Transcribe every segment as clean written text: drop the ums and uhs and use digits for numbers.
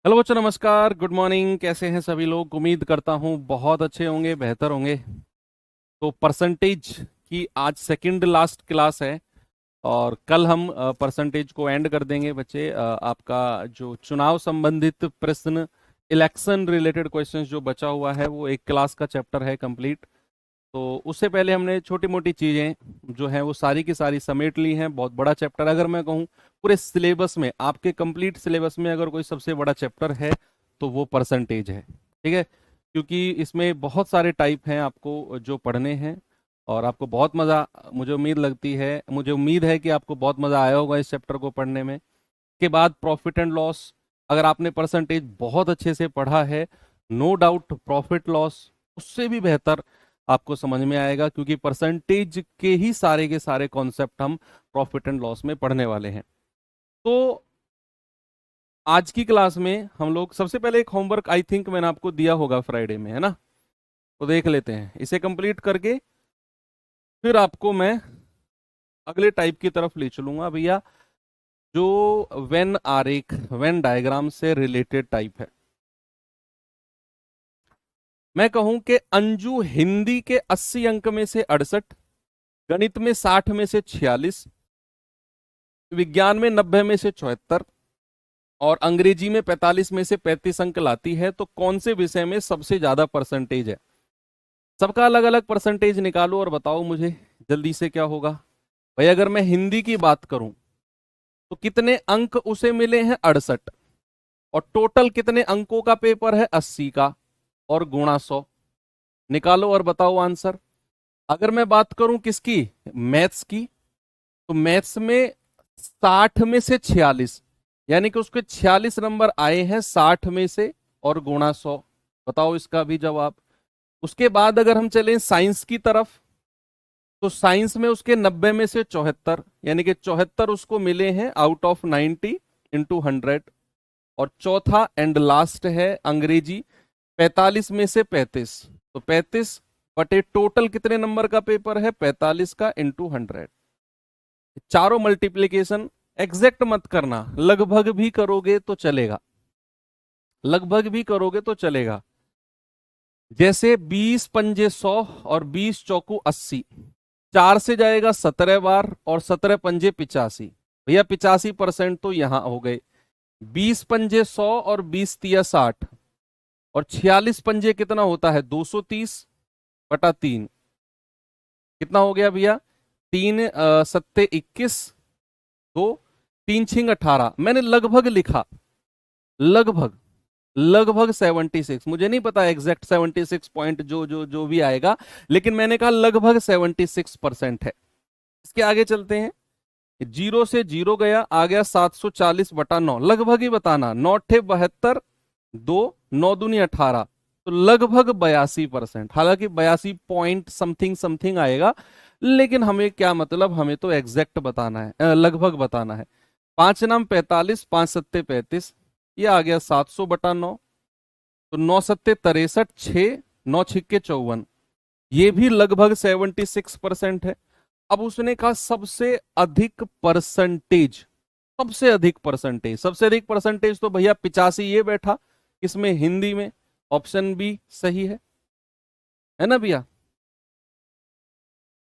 Hello बच्चों, नमस्कार, good morning. कैसे हैं सभी लोग? उम्मीद करता हूँ बहुत अच्छे होंगे, बेहतर होंगे। तो परसेंटेज की आज सेकंड लास्ट क्लास है और कल हम परसेंटेज को एंड कर देंगे बच्चे। आपका जो चुनाव संबंधित प्रश्न, इलेक्शन रिलेटेड क्वेश्चंस जो बचा हुआ है वो एक क्लास का चैप्टर है कंप्लीट। तो उससे पहले हमने छोटी मोटी चीज़ें जो हैं वो सारी की सारी समेट ली हैं। बहुत बड़ा चैप्टर, अगर मैं कहूँ पूरे सिलेबस में, आपके कंप्लीट सिलेबस में अगर कोई सबसे बड़ा चैप्टर है तो वो परसेंटेज है। ठीक है, क्योंकि इसमें बहुत सारे टाइप हैं आपको जो पढ़ने हैं और आपको बहुत मज़ा, मुझे उम्मीद है कि आपको बहुत मज़ा आया होगा इस चैप्टर को पढ़ने में। के बाद प्रॉफिट एंड लॉस, अगर आपने परसेंटेज बहुत अच्छे से पढ़ा है, नो डाउट प्रॉफिट लॉस उससे भी बेहतर आपको समझ में आएगा, क्योंकि परसेंटेज के ही सारे के सारे कॉन्सेप्ट हम प्रॉफिट एंड लॉस में पढ़ने वाले हैं। तो आज की क्लास में हम लोग सबसे पहले एक होमवर्क, आई थिंक मैंने आपको दिया होगा फ्राइडे में, है ना? तो देख लेते हैं, इसे कंप्लीट करके फिर आपको मैं अगले टाइप की तरफ ले चलूंगा भैया, जो वेन आरेख, वेन डायग्राम से रिलेटेड टाइप है। मैं कहूं कि अंजू हिंदी के 80 अंक में से 68, गणित में 60 में से 46, विज्ञान में 90 में से 74 और अंग्रेजी में 45 में से 35 अंक लाती है, तो कौन से विषय में सबसे ज्यादा परसेंटेज है? सबका अलग अलग परसेंटेज निकालो और बताओ मुझे जल्दी से क्या होगा। भाई अगर मैं हिंदी की बात करूं तो कितने अंक उसे मिले हैं? 68। और टोटल कितने अंकों का पेपर है? 80 का, और गुणा 100। निकालो और बताओ आंसर। अगर मैं बात करूं किसकी, मैथ्स की, तो मैथ्स में 60 में से 46, यानी कि उसके 46 नंबर आए हैं 60 में से, और गुणा 100। बताओ इसका भी जवाब। उसके बाद अगर हम चलें साइंस की तरफ, तो साइंस में उसके 90 में से 74, यानी कि 74 उसको मिले हैं आउट ऑफ 90 इंटू 100। और चौथा एंड लास्ट है अंग्रेजी, 45 में से 35, तो 35 बटे टोटल कितने नंबर का पेपर है? 45 का इंटू 100। चारों मल्टीप्लीकेशन एग्जैक्ट मत करना, लगभग भी करोगे तो चलेगा, लगभग भी करोगे तो चलेगा। जैसे 20 पंजे 100 और 20 चौकू 80, 4 से जाएगा 17 बार और 17 पंजे 85। भैया 85% तो यहां हो गए। 20 पंजे 100 और 20 तिया 60, और 46 पंजे कितना होता है? 230 बटा 3। कितना हो गया भैया? 3 सत्ते 21, 2 3 छिंग 18। मैंने लगभग लिखा, लगभग, लगभग 76। मुझे नहीं पता एग्जैक्ट 76 पॉइंट जो जो जो भी आएगा, लेकिन मैंने कहा लगभग 76% है। इसके आगे चलते हैं। जीरो से जीरो गया, आ गया 740 बटा 9। लगभग ही बताना, 9 ठे 72, 2 9 दूनी 18, तो लगभग 82%। हालांकि 82 पॉइंट समथिंग समथिंग आएगा, लेकिन हमें क्या मतलब, हमें तो एग्जैक्ट बताना है, लगभग बताना है। 5 नाम 45, 5 सत्ते 35, ये आ गया 700 बटा 9। तो 9 सत्ते 63, 6 9 छिक्के 54, ये भी लगभग 76% है। अब उसने कहा सबसे अधिक परसेंटेज, सबसे अधिक परसेंटेज, सबसे अधिक परसेंटेज तो भैया 85 ये बैठा इसमें, हिंदी में। ऑप्शन बी सही है ना भैया?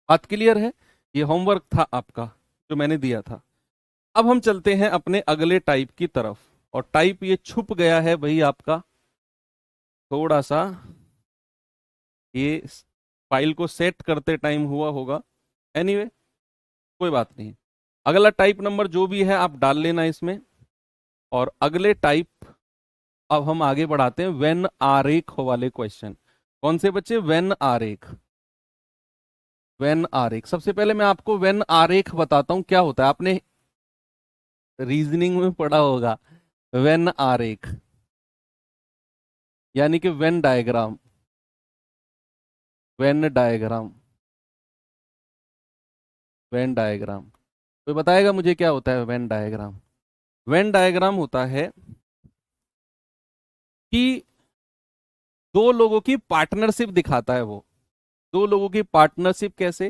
बात क्लियर है? ये होमवर्क था आपका जो मैंने दिया था। अब हम चलते हैं अपने अगले टाइप की तरफ, और टाइप ये छुप गया है भाई आपका थोड़ा सा, ये फाइल को सेट करते टाइम हुआ होगा। एनीवे कोई बात नहीं। अगला टाइप नंबर जो भी है आप डाल लेना इसमें। और अगले टाइप अब हम आगे बढ़ाते हैं, वेन आरेख वाले क्वेश्चन। कौन से बच्चे? वेन आरेख। वेन आरेख, सबसे पहले मैं आपको वेन आरेख बताता हूं क्या होता है। आपने रीजनिंग में पढ़ा होगा वेन आरेख, यानी कि Venn diagram, Venn diagram, Venn diagram. कोई बताएगा मुझे क्या होता है वेन डायग्राम? वेन डायग्राम होता है कि दो लोगों की पार्टनरशिप दिखाता है वो। दो लोगों की पार्टनरशिप कैसे?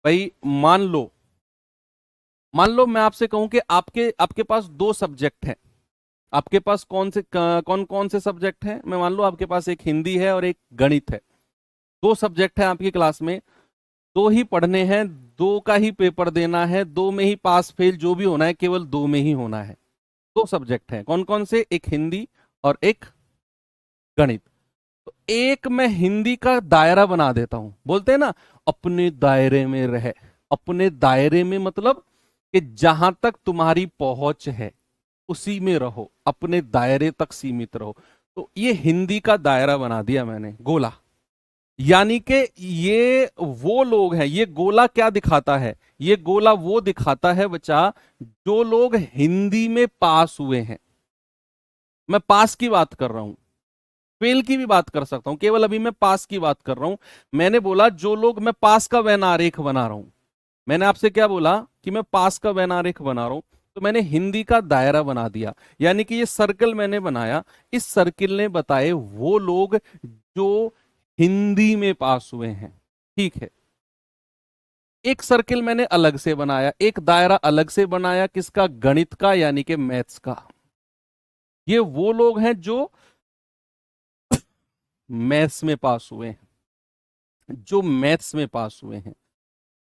भाई मान लो मैं आपसे कहूं कि आपके आपके पास दो सब्जेक्ट हैं, आपके पास कौन कौन से सब्जेक्ट हैं? मैं मान लो आपके पास एक हिंदी है और एक गणित है, दो सब्जेक्ट है आपकी क्लास में, दो ही पढ़ने हैं, दो का ही पेपर देना है, दो में ही पास फेल जो भी होना है केवल दो में ही होना है। दो सब्जेक्ट हैं, कौन कौन से? एक हिंदी और एक गणित। तो एक मैं हिंदी का दायरा बना देता हूं, बोलते हैं ना अपने दायरे में रहे। अपने दायरे में मतलब कि जहां तक तुम्हारी पहुंच है उसी में रहो, अपने दायरे तक सीमित रहो। तो ये हिंदी का दायरा बना दिया मैंने, गोला। यानी कि ये वो लोग हैं, ये गोला क्या दिखाता है? ये गोला वो दिखाता है बच्चा जो लोग हिंदी में पास हुए हैं। मैं पास की बात कर रहा हूं, फेल की भी बात कर सकता हूं, केवल अभी मैं पास की बात कर रहा हूं। मैंने बोला जो लोग, मैं पास का वैन आरेख बना रहा हूं। मैंने आपसे क्या बोला कि मैं पास का वैन आरेख बना रहा हूं, तो मैंने हिंदी का दायरा बना दिया। यानी कि ये सर्कल मैंने बनाया, इस सर्किल ने बताए वो लोग जो हिंदी में पास हुए हैं। ठीक है, एक सर्किल मैंने अलग से बनाया, एक दायरा अलग से बनाया, किसका? गणित का, यानी कि मैथ्स का। ये वो लोग हैं जो मैथ्स में पास हुए हैं, जो मैथ्स में पास हुए हैं।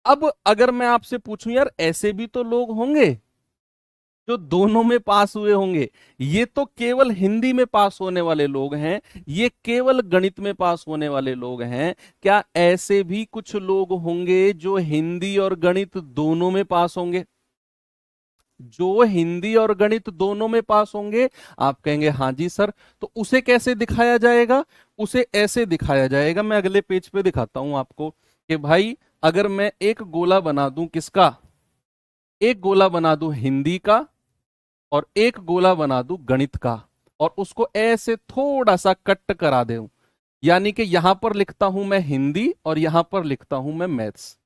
अब अगर मैं आपसे पूछूं यार ऐसे भी तो लोग होंगे जो दोनों में पास हुए होंगे। ये तो केवल हिंदी में पास होने वाले लोग हैं, ये केवल गणित में पास होने वाले लोग हैं। क्या ऐसे भी कुछ लोग होंगे जो हिंदी और गणित दोनों में पास होंगे? जो हिंदी और गणित दोनों में पास होंगे। आप कहेंगे हाँ जी सर, तो उसे कैसे दिखाया जाएगा? उसे ऐसे दिखाया जाएगा, मैं अगले पेज पे दिखाता हूं आपको कि भाई अगर मैं एक गोला बना दूं, किसका? एक गोला बना दूं हिंदी का और एक गोला बना दूं गणित का, और उसको ऐसे थोड़ा सा कट करा दूं, यानी कि यहां पर लिखता हूं मैं हिंदी और यहां पर लिखता हूं मैं मैथ्स।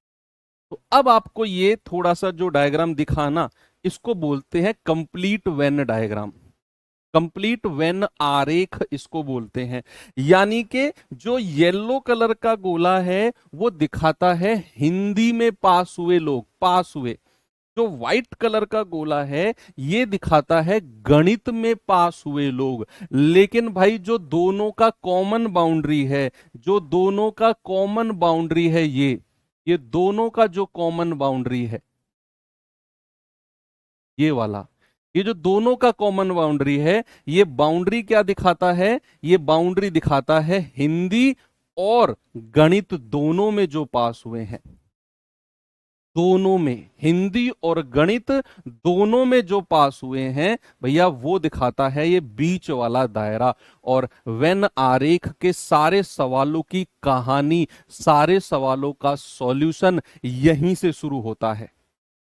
तो अब आपको ये थोड़ा सा जो डायग्राम दिखाना, इसको बोलते हैं complete Venn diagram. Complete when आरेख इसको बोलते हैं। यानी कि जो येलो कलर का गोला है वो दिखाता है हिंदी में पास हुए लोग, पास हुए। जो व्हाइट कलर का गोला है ये दिखाता है गणित में पास हुए लोग। लेकिन भाई जो दोनों का कॉमन बाउंड्री है, जो दोनों का कॉमन बाउंड्री है, ये दोनों का जो कॉमन बाउंड्री है, ये वाला, ये जो दोनों का कॉमन बाउंड्री है, ये बाउंड्री क्या दिखाता है? ये बाउंड्री दिखाता है हिंदी और गणित दोनों में जो पास हुए हैं। दोनों में, हिंदी और गणित दोनों में जो पास हुए हैं भैया, वो दिखाता है ये बीच वाला दायरा। और वेन आरेख के सारे सवालों की कहानी, सारे सवालों का सॉल्यूशन यहीं से शुरू होता है।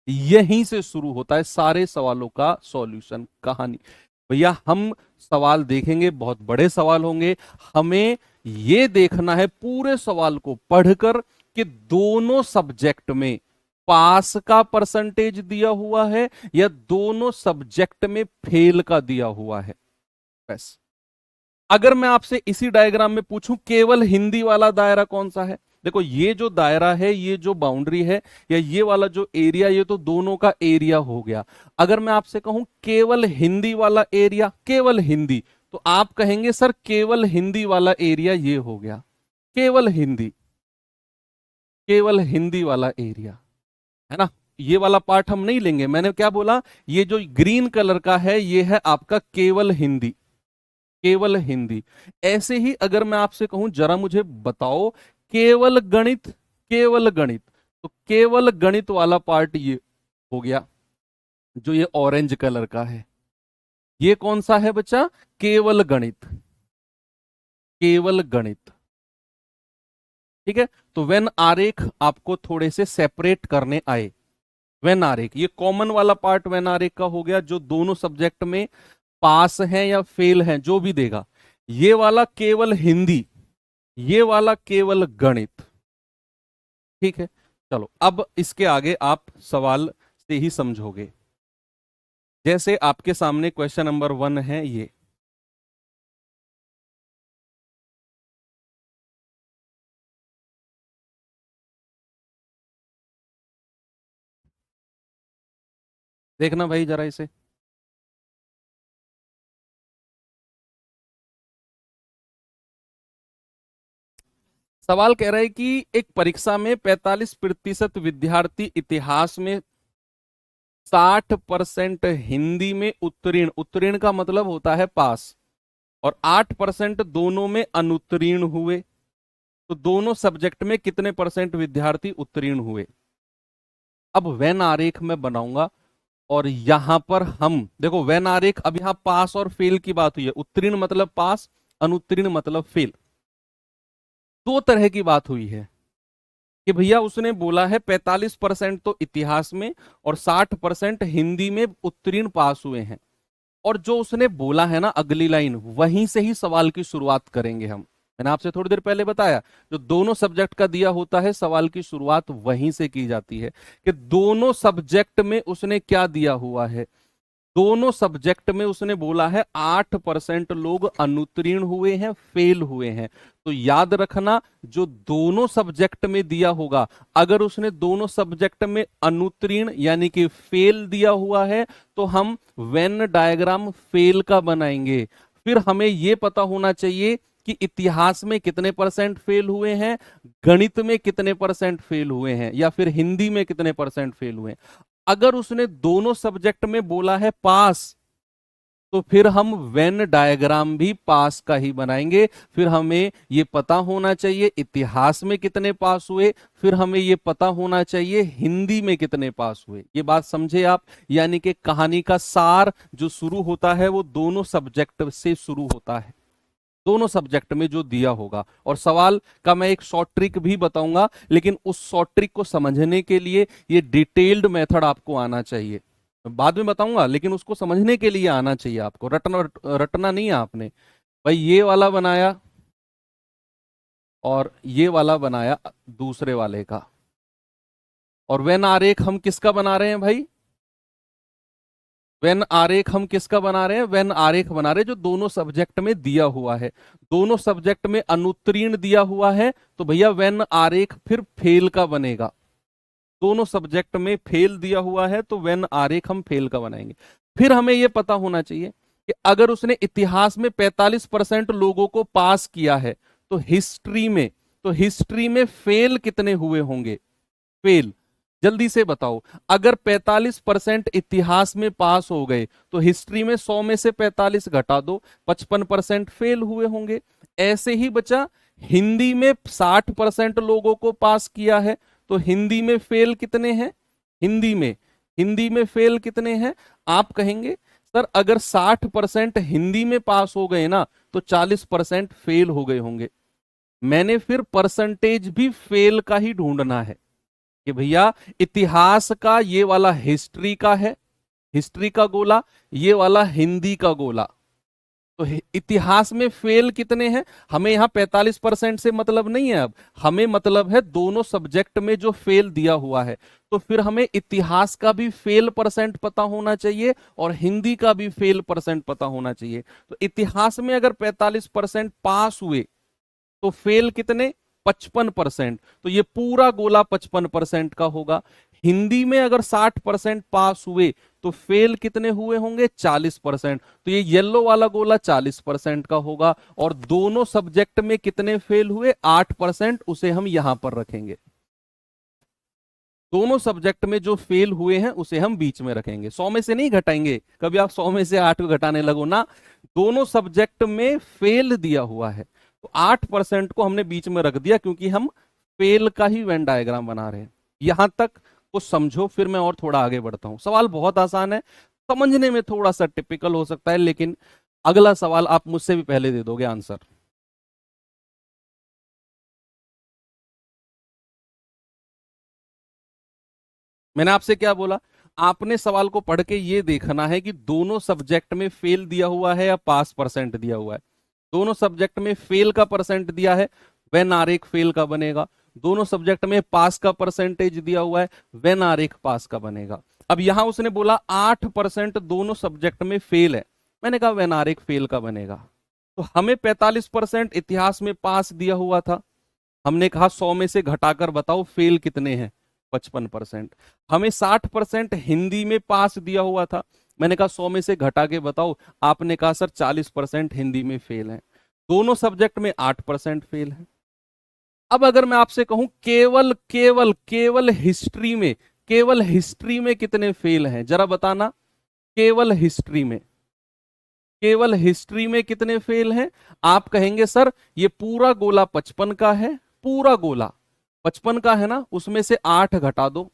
यहीं से शुरू होता है सारे सवालों का सॉल्यूशन, कहानी। भैया हम सवाल देखेंगे, बहुत बड़े सवाल होंगे। हमें यह देखना है पूरे सवाल को पढ़कर कि दोनों सब्जेक्ट में पास का परसेंटेज दिया हुआ है या दोनों सब्जेक्ट में फेल का दिया हुआ है, बस। अगर मैं आपसे इसी डायग्राम में पूछूं केवल हिंदी वाला दायरा कौन सा है? देखो ये जो दायरा है, ये जो बाउंड्री है, या ये वाला जो एरिया, ये तो दोनों का एरिया हो गया। अगर मैं आपसे कहूं केवल हिंदी वाला एरिया, केवल हिंदी, तो आप कहेंगे सर केवल हिंदी वाला एरिया ये हो गया। केवल हिंदी, केवल हिंदी वाला एरिया, है ना? ये वाला पार्ट हम नहीं लेंगे। मैंने क्या बोला? ये जो ग्रीन कलर का है ये है आपका केवल हिंदी, केवल हिंदी। ऐसे ही अगर मैं आपसे कहूं जरा मुझे बताओ केवल गणित, केवल गणित, तो केवल गणित वाला पार्ट ये हो गया, जो ये ऑरेंज कलर का है। ये कौन सा है बच्चा? केवल गणित, केवल गणित। ठीक है, तो वेन आरेख आपको थोड़े से सेपरेट करने आए। वेन आरेख, ये कॉमन वाला पार्ट वेन आरेख का हो गया, जो दोनों सब्जेक्ट में पास हैं या फेल हैं जो भी देगा। ये वाला केवल हिंदी, ये वाला केवल गणित। ठीक है, चलो अब इसके आगे आप सवाल से ही समझोगे। जैसे आपके सामने क्वेश्चन नंबर 1 है ये, देखना भाई जरा इसे। सवाल कह रहा है कि एक परीक्षा में 45% विद्यार्थी इतिहास में, 60% हिंदी में उत्तीर्ण, उत्तीर्ण का मतलब होता है पास, और 8% दोनों में अनुत्तीर्ण हुए। तो दोनों सब्जेक्ट में कितने परसेंट विद्यार्थी उत्तीर्ण हुए? अब वेन आरेख में बनाऊंगा, और यहां पर हम देखो वेन आरेख, अब यहां पास और फेल की बात हुई है, उत्तीर्ण मतलब पास, अनुत्तीर्ण मतलब फेल। दो तरह की बात हुई है कि भैया उसने बोला है 45% तो इतिहास में और 60% हिंदी में उत्तीर्ण पास हुए हैं, और जो उसने बोला है ना अगली लाइन, वहीं से ही सवाल की शुरुआत करेंगे हम। मैंने आपसे थोड़ी देर पहले बताया, जो दोनों सब्जेक्ट का दिया होता है सवाल की शुरुआत वहीं से की जाती है, कि दोनों सब्जेक्ट में उसने क्या दिया हुआ है। दोनों सब्जेक्ट में उसने बोला है 8% लोग अनुत्तीर्ण हुए हैं, फेल हुए हैं। तो याद रखना, जो दोनों सब्जेक्ट में दिया होगा, अगर उसने दोनों सब्जेक्ट में अनुत्तीर्ण यानी कि फेल दिया हुआ है, तो हम वेन डायग्राम फेल का बनाएंगे। फिर हमें यह पता होना चाहिए कि इतिहास में कितने परसेंट फेल हुए हैं, गणित में कितने परसेंट फेल हुए हैं, या फिर हिंदी में कितने परसेंट फेल हुए हैं। अगर उसने दोनों सब्जेक्ट में बोला है पास, तो फिर हम वेन डायग्राम भी पास का ही बनाएंगे। फिर हमें यह पता होना चाहिए इतिहास में कितने पास हुए, फिर हमें यह पता होना चाहिए हिंदी में कितने पास हुए। ये बात समझे आप? यानी कि कहानी का सार जो शुरू होता है वो दोनों सब्जेक्ट से शुरू होता है, दोनों सब्जेक्ट में जो दिया होगा। और सवाल का मैं एक शॉर्ट ट्रिक भी बताऊंगा, लेकिन उस शॉर्ट ट्रिक को समझने के लिए ये डिटेल्ड मेथड आपको आना चाहिए। मैं बाद में बताऊंगा, लेकिन उसको समझने के लिए आना चाहिए आपको, रटना रटना नहीं है आपने। भाई ये वाला बनाया और ये वाला बनाया दूसरे वाले का, और वेन आरेख हम किसका बना रहे हैं भाई? वेन आरेख हम किसका बना रहे हैं? वेन आरेख बना रहे हैं जो दोनों सब्जेक्ट में दिया हुआ है। दोनों सब्जेक्ट में अनुत्तीर्ण दिया हुआ है, तो भैया वेन आरेख फिर फेल का बनेगा। दोनों सब्जेक्ट में फेल दिया हुआ है तो वेन आरेख हम फेल का बनाएंगे। फिर हमें यह पता होना चाहिए कि अगर उसने इतिहास में 45% लोगों को पास किया है, तो हिस्ट्री में फेल कितने हुए होंगे? फेल, जल्दी से बताओ। अगर 45% इतिहास में पास हो गए, तो हिस्ट्री में 100 में से 45 घटा दो, 55% फेल हुए होंगे। ऐसे ही बचा, हिंदी में 60% लोगों को पास किया है, तो हिंदी में फेल कितने हैं? हिंदी में फेल कितने हैं? आप कहेंगे सर अगर 60% हिंदी में पास हो गए ना, तो 40% फेल हो गए होंगे। मैंने फिर परसेंटेज भी फेल का ही ढूंढना है कि भैया इतिहास का ये वाला हिस्ट्री का है, हिस्ट्री का गोला, ये वाला हिंदी का गोला। तो इतिहास में फेल कितने हैं? हमें यहां 45% से मतलब नहीं है, अब हमें मतलब है दोनों सब्जेक्ट में जो फेल दिया हुआ है। तो फिर हमें इतिहास का भी फेल परसेंट पता होना चाहिए और हिंदी का भी फेल परसेंट पता होना चाहिए। तो इतिहास में अगर 45% पास हुए, तो फेल कितने? 55%। तो ये पूरा गोला 55% का होगा। हिंदी में अगर 60% पास हुए, तो फेल कितने हुए होंगे? 40%। तो ये येलो वाला गोला 40% का होगा। और दोनों सब्जेक्ट में कितने फेल हुए? 8%। उसे हम यहां पर रखेंगे। दोनों सब्जेक्ट में जो फेल हुए हैं उसे हम बीच में रखेंगे, 100 में से नहीं घटाएंगे। कभी आप 100 में से 8 को घटाने लगो ना, दोनों सब्जेक्ट में फेल दिया हुआ है, तो 8% को हमने बीच में रख दिया, क्योंकि हम फेल का ही वेन डायग्राम बना रहे हैं। यहां तक कुछ समझो, फिर मैं और थोड़ा आगे बढ़ता हूं। सवाल बहुत आसान है, समझने में थोड़ा सा टिपिकल हो सकता है, लेकिन अगला सवाल आप मुझसे भी पहले दे दोगे आंसर। मैंने आपसे क्या बोला? आपने सवाल को पढ़ के ये देखना है कि दोनों सब्जेक्ट में फेल दिया हुआ है या पास परसेंट दिया हुआ है। दोनों सब्जेक्ट में फेल का परसेंट दिया है, वेन आरेख फेल का बनेगा। दोनों सब्जेक्ट में पास का परसेंटेज दिया हुआ है, वेन आरेख पास का बनेगा। अब यहां उसने बोला 8% दोनों सब्जेक्ट में फेल है, मैंने कहा वेन आरेख फेल का बनेगा। तो हमें 45% इतिहास में पास दिया हुआ था, हमने कहा 100 में से घटाकर बताओ फेल कितने हैं? 55%। हमें 60% हिंदी में पास दिया हुआ था, मैंने कहा 100 में से घटा के बताओ। आपने कहा सर 40% हिंदी में फेल है। दोनों सब्जेक्ट में 8% फेल है। अब अगर मैं आपसे कहूं केवल केवल केवल हिस्ट्री में कितने फेल हैं, जरा बताना। केवल हिस्ट्री में, केवल हिस्ट्री में कितने फेल हैं? आप कहेंगे सर ये पूरा गोला 55 का है, पूरा गोला 55 का है ना, उसमें से 8 घटा दो।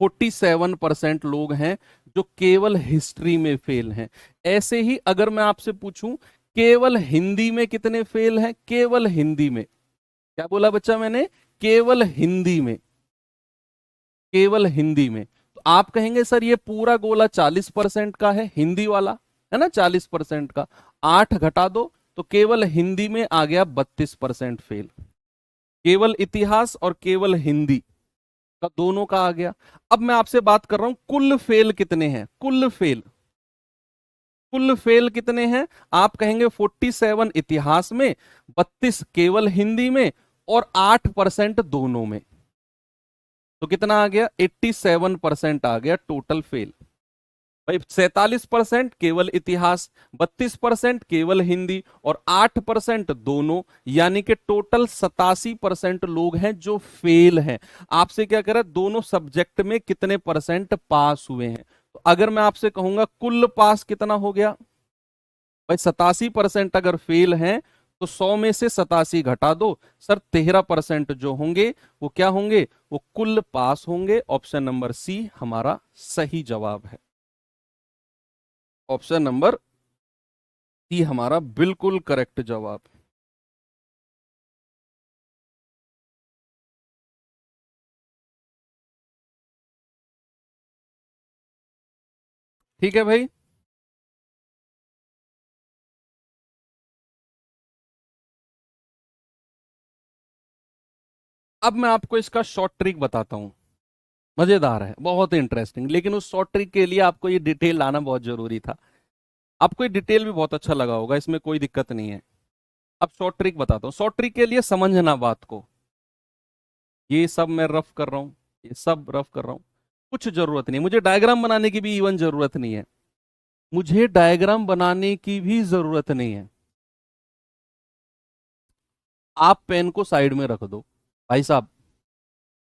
47% लोग हैं जो केवल हिस्ट्री में फेल हैं। ऐसे ही अगर मैं आपसे पूछूं केवल हिंदी में कितने फेल हैं, केवल हिंदी में, क्या बोला बच्चा मैंने? केवल हिंदी में, केवल हिंदी में। तो आप कहेंगे सर ये पूरा गोला 40% का है, हिंदी वाला है ना 40% का, 8 घटा दो तो केवल हिंदी में आ गया 32% फेल। केवल इतिहास और केवल हिंदी का दोनों का आ गया। अब मैं आपसे बात कर रहा हूं कुल फेल कितने हैं, कुल फेल, कुल फेल कितने हैं? आप कहेंगे 47 इतिहास में, 32 केवल हिंदी में और 8% दोनों में। तो कितना आ गया? 87% आ गया टोटल फेल। भाई 47% केवल इतिहास, 32% केवल हिंदी और 8% दोनों, यानी कि टोटल 87% लोग हैं जो फेल हैं। आपसे क्या कह रहा है, दोनों सब्जेक्ट में कितने परसेंट पास हुए हैं। तो अगर मैं आपसे कहूंगा कुल पास कितना हो गया, भाई 87% अगर फेल हैं तो 100 में से 87 घटा दो सर, 13% जो होंगे वो क्या होंगे, वो कुल पास होंगे। ऑप्शन नंबर सी हमारा सही जवाब है। ऑप्शन नंबर सी हमारा बिल्कुल करेक्ट जवाब। ठीक है भाई। अब मैं आपको इसका शॉर्ट ट्रिक बताता हूं, मजेदार है, बहुत इंटरेस्टिंग, लेकिन उस शॉर्ट ट्रिक के लिए आपको ये डिटेल लाना बहुत जरूरी था। आपको ये डिटेल भी बहुत अच्छा लगा होगा, इसमें कोई दिक्कत नहीं है। अब शॉर्ट ट्रिक बताता हूँ, शॉर्ट ट्रिक के लिए समझना बात को। ये सब मैं रफ कर रहा हूं, ये सब रफ कर रहा हूं, कुछ जरूरत नहीं, मुझे डायग्राम बनाने की भी इवन जरूरत नहीं है, मुझे डायग्राम बनाने की भी जरूरत नहीं है। आप पेन को साइड में रख दो। भाई साहब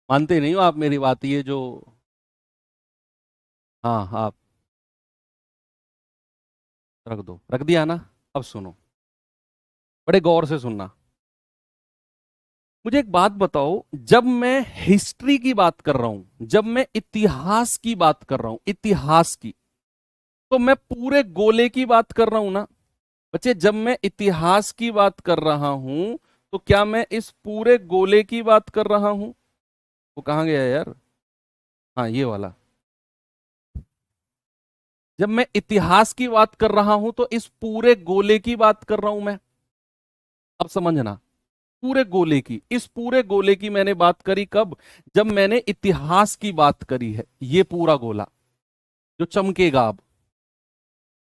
मानते नहीं हो आप मेरी बात, ये जो, हाँ आप रख दो, रख दिया ना। अब सुनो, बड़े गौर से सुनना। मुझे एक बात बताओ, जब मैं हिस्ट्री की बात कर रहा हूं, जब मैं इतिहास की बात कर रहा हूं, इतिहास की, तो मैं पूरे गोले की बात कर रहा हूं ना बच्चे। जब मैं इतिहास की बात कर रहा हूं तो क्या मैं इस पूरे गोले की बात कर रहा हूं? वो कहां गया यार, हाँ ये वाला। जब मैं इतिहास की बात कर रहा हूं तो इस पूरे गोले की बात कर रहा हूं मैं। अब समझना, पूरे गोले की, इस पूरे गोले की मैंने बात करी कब, जब मैंने इतिहास की बात करी है। ये पूरा गोला जो चमकेगा अब,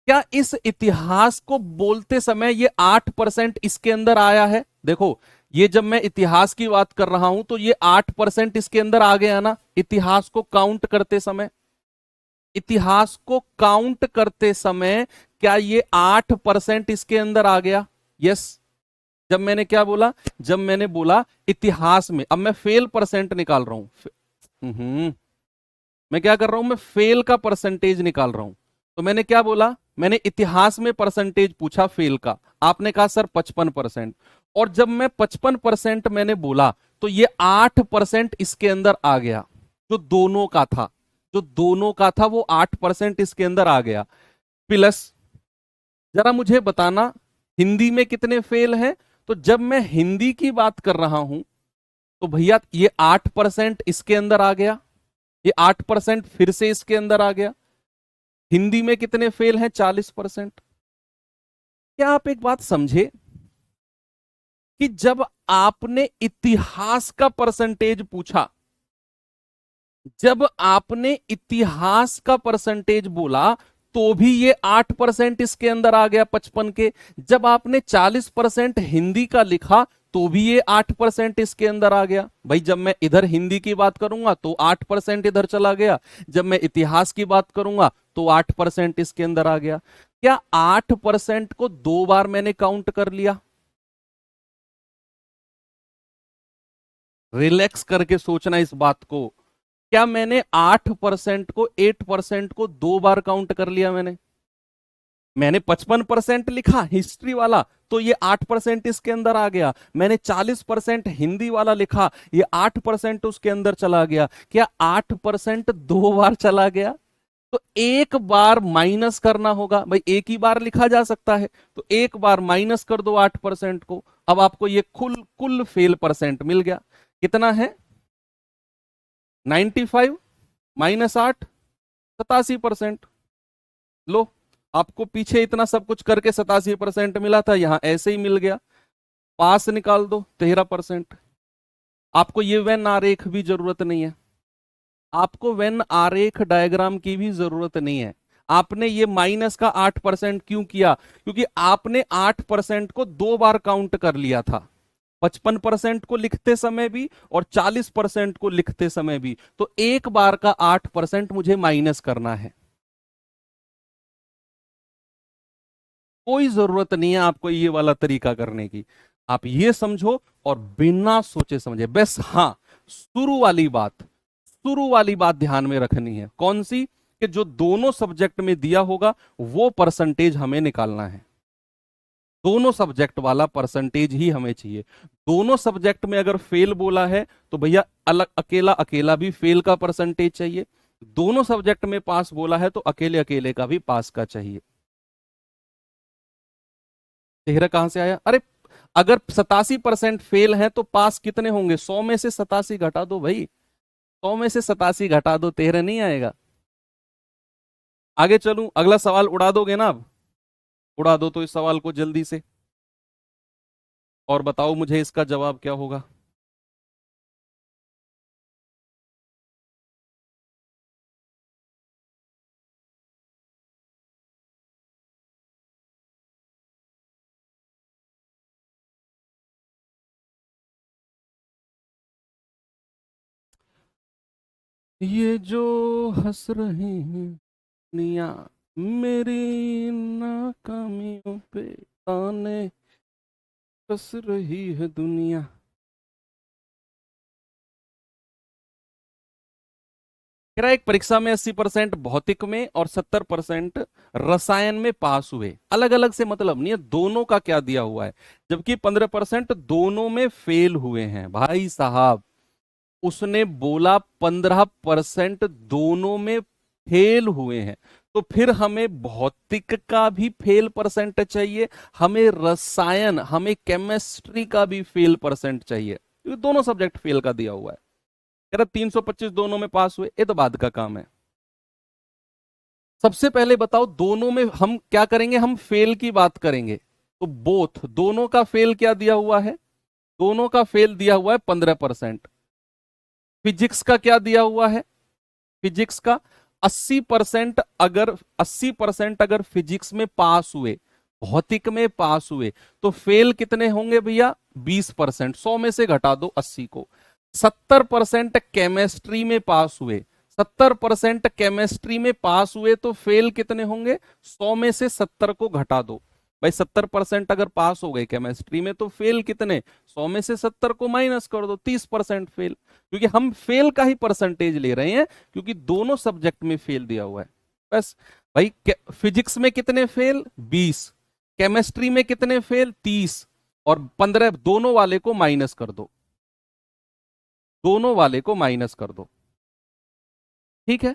क्या इस इतिहास को बोलते समय ये 8% इसके अंदर आया है? देखो, ये जब मैं इतिहास की बात कर रहा हूं तो ये 8% इसके अंदर आ गया ना, इतिहास को काउंट करते समय। इतिहास को काउंट करते समय क्या ये 8% इसके अंदर आ गया? यस। जब मैंने क्या बोला, जब मैंने बोला इतिहास में, अब मैं फेल परसेंट निकाल रहा हूं। मैं क्या कर रहा हूं, मैं फेल का परसेंटेज निकाल रहा हूं। तो मैंने क्या बोला, मैंने इतिहास में परसेंटेज पूछा फेल का, आपने कहा सर 55%। और जब मैं 55% मैंने बोला तो ये 8% इसके अंदर आ गया, जो दोनों का था, जो दोनों का था वो 8% इसके अंदर आ गया। प्लस जरा मुझे बताना हिंदी में कितने फेल हैं? तो जब मैं हिंदी की बात कर रहा हूं तो भैया ये 8% इसके अंदर आ गया, ये 8% फिर से इसके अंदर आ गया। हिंदी में कितने फेल हैं? 40%। क्या आप एक बात समझे कि जब आपने इतिहास का परसेंटेज पूछा, जब आपने इतिहास का परसेंटेज बोला तो भी ये 8% इसके अंदर आ गया 55 के। जब आपने 40% हिंदी का लिखा तो भी ये 8% इसके अंदर आ गया। भाई जब मैं इधर हिंदी की बात करूंगा तो 8% इधर चला गया, जब मैं इतिहास की बात करूंगा तो 8% इसके अंदर आ गया। क्या 8% को 2 बार मैंने काउंट कर लिया? रिलैक्स करके सोचना इस बात को। क्या मैंने 8% को 8% को 2 बार काउंट कर लिया? मैंने 55% लिखा हिस्ट्री वाला, तो ये 8% इसके अंदर आ गया। मैंने 40% हिंदी वाला लिखा, ये 8% उसके अंदर चला गया। क्या 8% 2 बार चला गया? तो एक बार माइनस करना होगा भाई, एक ही बार लिखा जा सकता है, तो एक बार माइनस कर दो 8% को। अब आपको ये कुल कुल फेल परसेंट मिल गया। कितना है? 95 -8, 87%। लो, आपको पीछे इतना सब कुछ करके 87% मिला था, यहां ऐसे ही मिल गया। पास निकाल दो 13%। आपको ये वेन आरेख भी जरूरत नहीं है, आपको वेन आरेख डायग्राम की भी जरूरत नहीं है। आपने ये माइनस का 8% क्यों किया? क्योंकि आपने 8% को 2 बार काउंट कर लिया था, 55% को लिखते समय भी और 40% को लिखते समय भी। तो एक बार का 8% मुझे माइनस करना है। कोई जरूरत नहीं है आपको ये वाला तरीका करने की। आप ये समझो और बिना सोचे समझे बस। हाँ, शुरू वाली बात ध्यान में रखनी है। कौन सी? कि जो दोनों सब्जेक्ट में दिया होगा वो परसेंटेज हमें निकालना है। दोनों सब्जेक्ट वाला परसेंटेज ही हमें चाहिए। दोनों सब्जेक्ट में अगर फेल बोला है तो भैया अलग अकेला अकेला भी फेल का परसेंटेज चाहिए। दोनों सब्जेक्ट में पास बोला है तो अकेले अकेले का भी पास का चाहिए। चेहरा कहां से आया? अरे, अगर 87% फेल है तो पास कितने होंगे? 100 में से 87 घटा दो भाई, 100 में से 87 घटा दो, 13 नहीं आएगा। आगे चलूं, अगला सवाल उड़ा दोगे ना? अब उड़ा दो तो इस सवाल को जल्दी से, और बताओ मुझे इसका जवाब क्या होगा। ये जो हंस रही है दुनिया मेरी नाकामियों पे, ताने कस रही है दुनिया। कह रहा है, एक परीक्षा में 80% भौतिक में और 70% रसायन में पास हुए। अलग अलग से मतलब नहीं है, दोनों का क्या दिया हुआ है। जबकि 15% दोनों में फेल हुए हैं। भाई साहब, उसने बोला 15% दोनों में फेल हुए हैं, तो फिर हमें भौतिक का भी फेल परसेंट चाहिए, हमें रसायन, हमें केमिस्ट्री का भी फेल परसेंट चाहिए, क्योंकि दोनों सब्जेक्ट फेल का दिया हुआ है। कह रहा 325 दोनों में पास हुए, ये तो बाद का काम है। सबसे पहले बताओ, दोनों में हम क्या करेंगे? हम फेल की बात करेंगे। तो बोथ, दोनों का फेल क्या दिया हुआ है? दोनों का फेल दिया हुआ है 15%। फिजिक्स का क्या दिया हुआ है? फिजिक्स का 80%। अगर 80% अगर फिजिक्स में पास हुए, भौतिक में पास हुए, तो फेल कितने होंगे भैया? 20%। 100 में से घटा दो 80 को। 70% केमिस्ट्री में पास हुए, 70% केमिस्ट्री में पास हुए, तो फेल कितने होंगे? 100 में से 70 को घटा दो भाई। 70% अगर पास हो गए केमिस्ट्री में, तो फेल कितने? 100 में से 70 को माइनस कर दो, 30% फेल। क्योंकि हम फेल का ही परसेंटेज ले रहे हैं, क्योंकि दोनों सब्जेक्ट में फेल दिया हुआ है। बस भाई, फिजिक्स में कितने फेल? 20। केमिस्ट्री में कितने फेल? 30। और 15 दोनों वाले को माइनस कर दो, दोनों वाले को माइनस कर दो। ठीक है,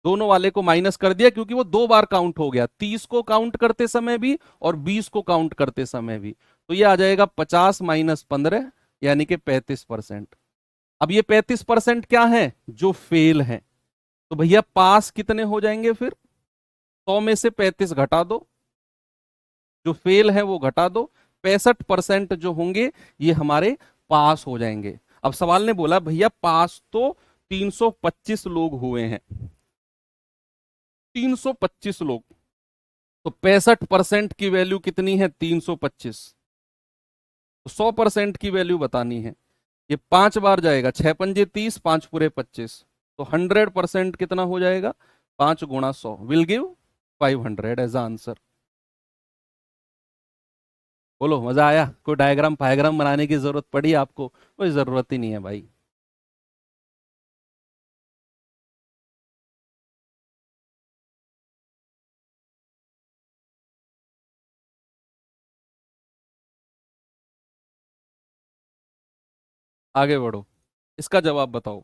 दोनों वाले को माइनस कर दिया, क्योंकि वो 2 बार काउंट हो गया, 30 को काउंट करते समय भी और 20 को काउंट करते समय भी। तो ये आ जाएगा 50 - 15, यानी कि 35%। अब ये 35% क्या है? जो फेल है। तो भैया पास कितने हो जाएंगे फिर? 100 में से 35 घटा दो, जो फेल है वो घटा दो, 65% जो होंगे ये हमारे पास हो जाएंगे। अब सवाल ने बोला भैया पास तो 325 लोग हुए हैं, 325 लोग, तो 65% की वैल्यू कितनी है? 325। तो 100% की वैल्यू बतानी है। ये 5 बार जाएगा, 6 पंजे 30, 5 पूरे 25। तो 100% कितना हो जाएगा? 5 × 100 विल गिव 500 एज आंसर। बोलो मजा आया? कोई डायग्राम फायग्राम बनाने की जरूरत पड़ी आपको? कोई जरूरत ही नहीं है भाई। आगे बढ़ो, इसका जवाब बताओ।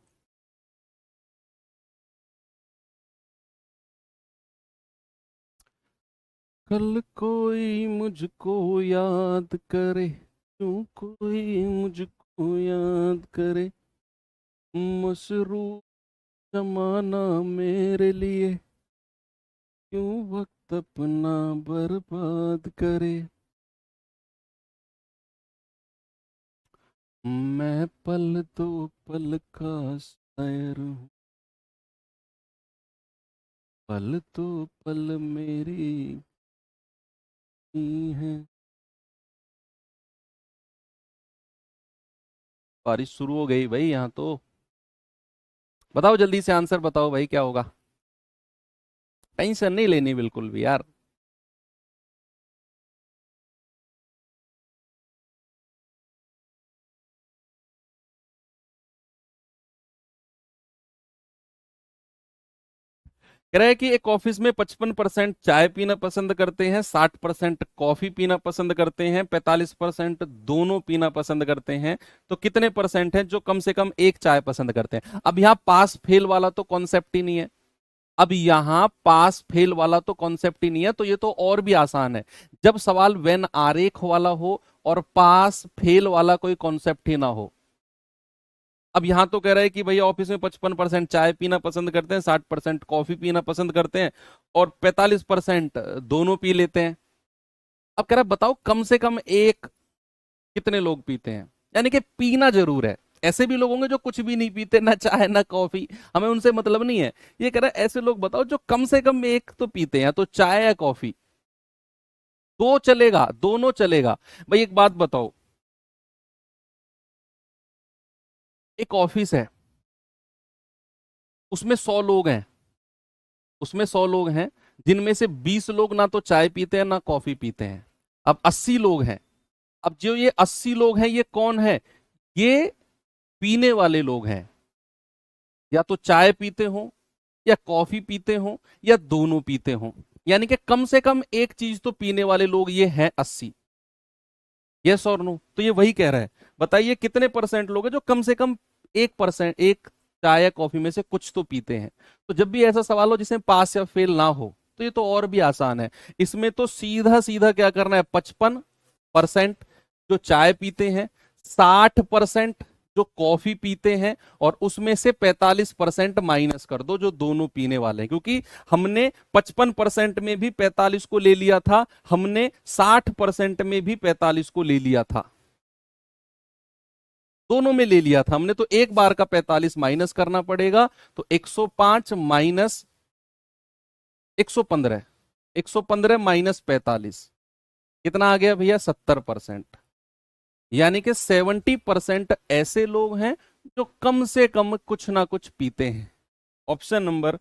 कल कोई मुझको याद करे, क्यों कोई मुझको याद करे, मसरूफ जमाना मेरे लिए, क्यों वक्त अपना बर्बाद करे। मैं पल दो पल का शायर हूँ, पल तो पल मेरी ही है। बारिश शुरू हो गई भाई यहाँ तो। बताओ जल्दी से आंसर बताओ भाई, क्या होगा? टेंशन नहीं लेनी बिल्कुल भी यार। कह रहा है कि एक ऑफिस में 55% चाय पीना पसंद करते हैं, 60% कॉफी पीना पसंद करते हैं, 45% दोनों पीना पसंद करते हैं। तो कितने परसेंट हैं जो कम से कम एक चाय पसंद करते हैं? अब यहाँ पास फेल वाला तो कॉन्सेप्ट ही नहीं है। अब यहाँ पास फेल वाला तो कॉन्सेप्ट ही नहीं है, तो ये तो और भी आसान है। जब सवाल वेन आरेख वाला हो और पास फेल वाला कोई कॉन्सेप्ट ही ना हो। अब यहां तो कह रहा है कि भैया ऑफिस में 55% चाय पीना पसंद करते हैं, 60% कॉफी पीना पसंद करते हैं और 45% दोनों पी लेते हैं। अब कह रहा है बताओ कम से कम एक कितने लोग पीते हैं, यानी कि पीना जरूर है। ऐसे भी लोग होंगे जो कुछ भी नहीं पीते, ना चाय ना कॉफी, हमें उनसे मतलब नहीं है। ये कह रहा है ऐसे लोग बताओ जो कम से कम एक तो पीते हैं, तो चाय या कॉफी। दो चलेगा, दोनों चलेगा। भाई एक बात बताओ, एक ऑफिस है, उसमें 100 लोग हैं, उसमें 100 लोग हैं, जिनमें से 20 लोग ना तो चाय पीते हैं ना कॉफी पीते हैं। अब 80 लोग हैं। अब जो ये 80 लोग हैं, ये कौन है? ये पीने वाले लोग हैं। या तो चाय पीते हो, या कॉफी पीते हो, या दोनों पीते हो। यानी कि कम से कम एक चीज तो पीने वाले लोग ये हैं 80। यस और नो? तो ये वही कह रहा है। बताइए कितने परसेंट लोग हैं जो कम से कम 1%, एक चाय या कॉफी में से कुछ तो पीते हैं। तो जब भी ऐसा सवाल हो जिसमें पास या फेल ना हो, तो ये तो और भी आसान है। इसमें तो सीधा सीधा क्या करना है, 55% जो चाय पीते हैं, 60% जो कॉफी पीते हैं, और उसमें से 45% माइनस कर दो जो दोनों पीने वाले हैं। क्योंकि हमने 55% में भी 45 को ले लिया था, हमने 60% में भी 45 को ले लिया था, दोनों में ले लिया था हमने। तो एक बार का 45 माइनस करना पड़ेगा। तो 105 माइनस 115, 115 माइनस 45 कितना आ गया भैया? 70%। यानी कि 70% ऐसे लोग हैं जो कम से कम कुछ ना कुछ पीते हैं। ऑप्शन नंबर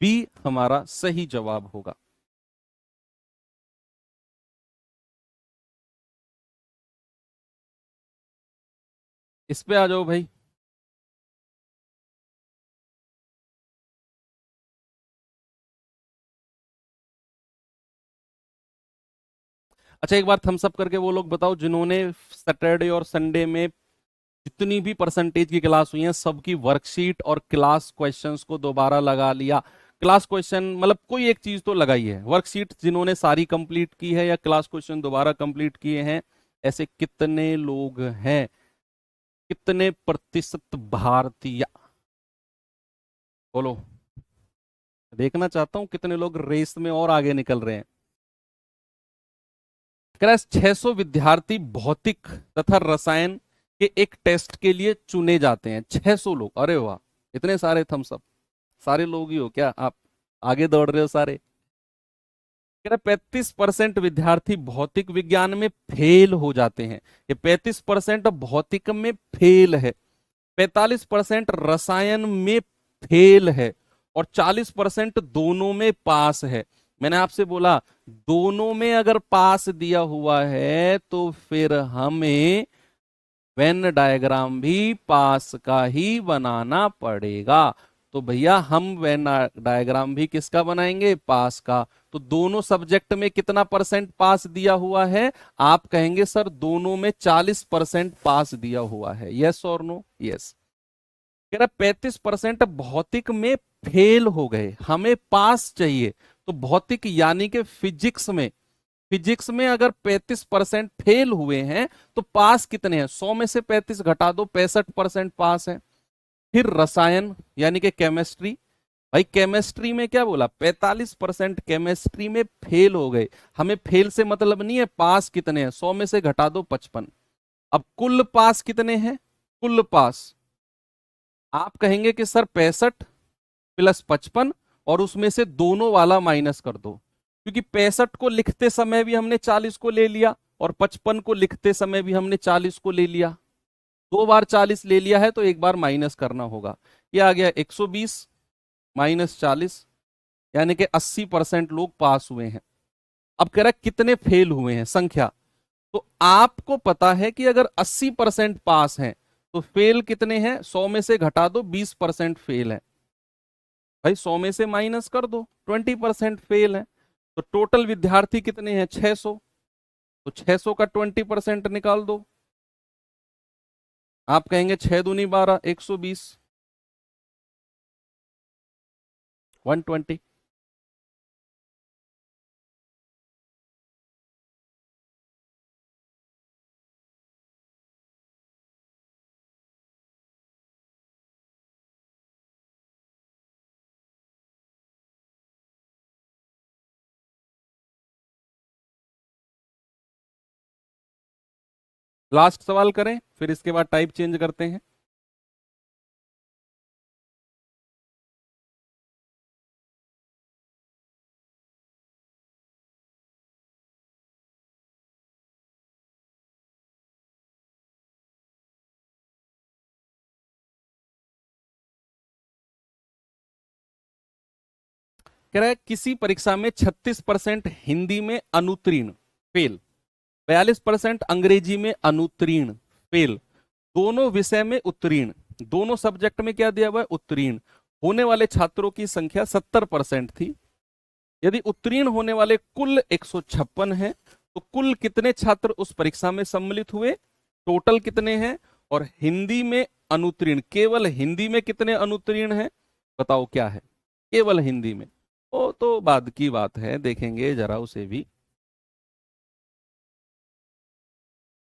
बी हमारा सही जवाब होगा। इस पे आ जाओ भाई। अच्छा एक बार थम्स अप करके वो लोग बताओ जिन्होंने सैटरडे और संडे में जितनी भी परसेंटेज की क्लास हुई है, सबकी वर्कशीट और क्लास क्वेश्चंस को दोबारा लगा लिया। क्लास क्वेश्चन मतलब कोई एक चीज तो लगाई है। वर्कशीट जिन्होंने सारी कंप्लीट की है या क्लास क्वेश्चन दोबारा कंप्लीट किए हैं, ऐसे कितने लोग हैं? कितने प्रतिशत भारतीय? बोलो, देखना चाहता हूं कितने लोग रेस में और आगे निकल रहे हैं। कह रहा है 600 विद्यार्थी भौतिक तथा रसायन के एक टेस्ट के लिए चुने जाते हैं। 600 लोग, अरे वाह! इतने सारे थम्स अप। सारे लोग ही हो क्या आप? आगे दौड़ रहे हो सारे। कह रहा 35% विद्यार्थी भौतिक विज्ञान में फेल हो जाते हैं। ये 35% भौतिक में फेल है, 45% रसायन में फेल है, और 40% दोनों में पास है। मैंने आपसे बोला दोनों में अगर पास दिया हुआ है तो फिर हमें वेन डायग्राम भी पास का ही बनाना पड़ेगा। तो भैया हम वेन डायग्राम भी किसका बनाएंगे? पास का। तो दोनों सब्जेक्ट में कितना परसेंट पास दिया हुआ है? आप कहेंगे सर दोनों में 40% पास दिया हुआ है। यस और नो? यस। कह रहा 35% भौतिक में फेल हो गए, हमें पास चाहिए। तो भौतिक यानी कि फिजिक्स में अगर 35% फेल हुए हैं तो पास कितने हैं? 100 में से 35 घटा दो, 65% पास है। फिर रसायन यानी कि केमिस्ट्री, भाई केमिस्ट्री में क्या बोला? 45% केमिस्ट्री में फेल हो गए। हमें फेल से मतलब नहीं है, पास कितने हैं? 100 में से घटा दो 55। अब कुल पास कितने हैं? कुल पास आप कहेंगे कि सर 65 प्लस 55 और उसमें से दोनों वाला माइनस कर दो, क्योंकि 65 को लिखते समय भी हमने 40 को ले लिया और 55 को लिखते समय भी हमने 40 को ले लिया। 2 बार 40 ले लिया है तो एक बार माइनस करना होगा। ये आ गया 120 माइनस 40, यानी कि 80% लोग पास हुए हैं। अब कह रहा है कितने फेल हुए हैं, संख्या। तो आपको पता है कि अगर 80% पास हैं तो फेल कितने हैं? 100 में से घटा दो, 20% फेल है। भाई 100 में से माइनस कर दो, 20% फेल है। तो टोटल विद्यार्थी कितने हैं? 600। तो 600 का 20% निकाल दो। आप कहेंगे 6 दूनी 12, 120, 120। लास्ट सवाल करें, फिर इसके बाद टाइप चेंज करते हैं। कह रहा है किसी परीक्षा में 36% हिंदी में अनुत्तीर्ण फेल, 42% अंग्रेजी में अनुत्तीर्ण फेल, दोनों विषय में उत्तीर्ण, दोनों सब्जेक्ट में क्या दिया हुआ है? उत्तीर्ण होने वाले छात्रों की संख्या 70% थी। यदि उत्तीर्ण होने वाले कुल 156 हैं तो कुल कितने छात्र उस परीक्षा में सम्मिलित हुए? टोटल कितने हैं? और हिंदी में अनुत्तीर्ण, केवल हिंदी में कितने अनुत्तीर्ण हैं? बताओ क्या है? केवल हिंदी में। वो तो बाद की बात है, देखेंगे जरा उसे भी।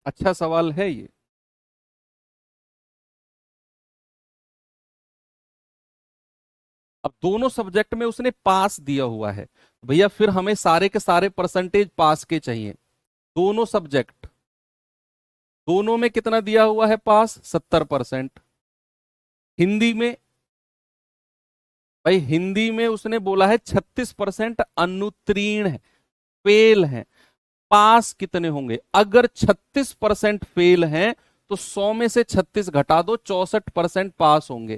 अच्छा सवाल है ये। अब दोनों सब्जेक्ट में उसने पास दिया हुआ है भैया, फिर हमें सारे के सारे परसेंटेज पास के चाहिए। दोनों सब्जेक्ट, दोनों में कितना दिया हुआ है पास? 70%। हिंदी में, भाई हिंदी में उसने बोला है 36% अनुत्तीर्ण है, फेल है। पास कितने होंगे? अगर 36% फेल हैं तो 100 में से 36 घटा दो, 64% पास होंगे।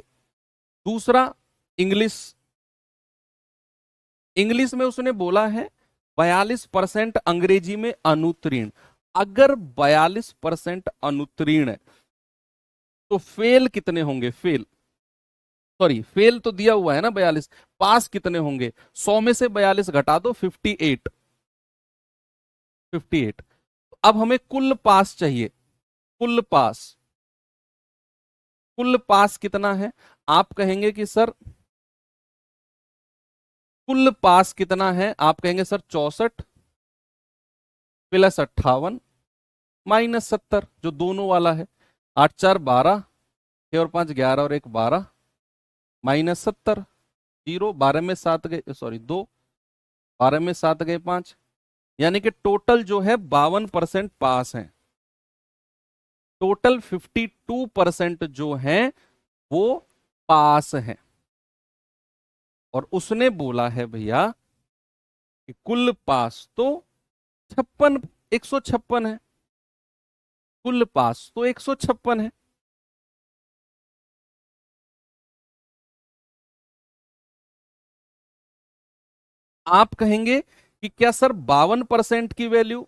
दूसरा, इंग्लिश, इंग्लिश में उसने बोला है 42% अंग्रेजी में अनुत्तीर्ण। अगर 42% अनुत्तीर्ण है तो फेल कितने होंगे? फेल, सॉरी फेल तो दिया हुआ है ना 42, पास कितने होंगे? 100 में से 42 घटा दो, 58, 58। अब हमें कुल पास चाहिए। कुल पास, कुल पास कितना है? आप कहेंगे कि सर कुल पास कितना है? आप कहेंगे सर 64 प्लस 58 माइनस 70, जो दोनों वाला है। 8 4 12, 6 और 5 11 और 1 12, माइनस 70, जीरो, 12 में 7 गए, सॉरी 2, 12 में 7 गए 5, यानी कि टोटल जो है 52% पास है। टोटल 52% जो है वो पास है। और उसने बोला है भैया कि कुल पास तो 56, 156 है। कुल पास तो 156 है। आप कहेंगे कि क्या सर 52% की वैल्यू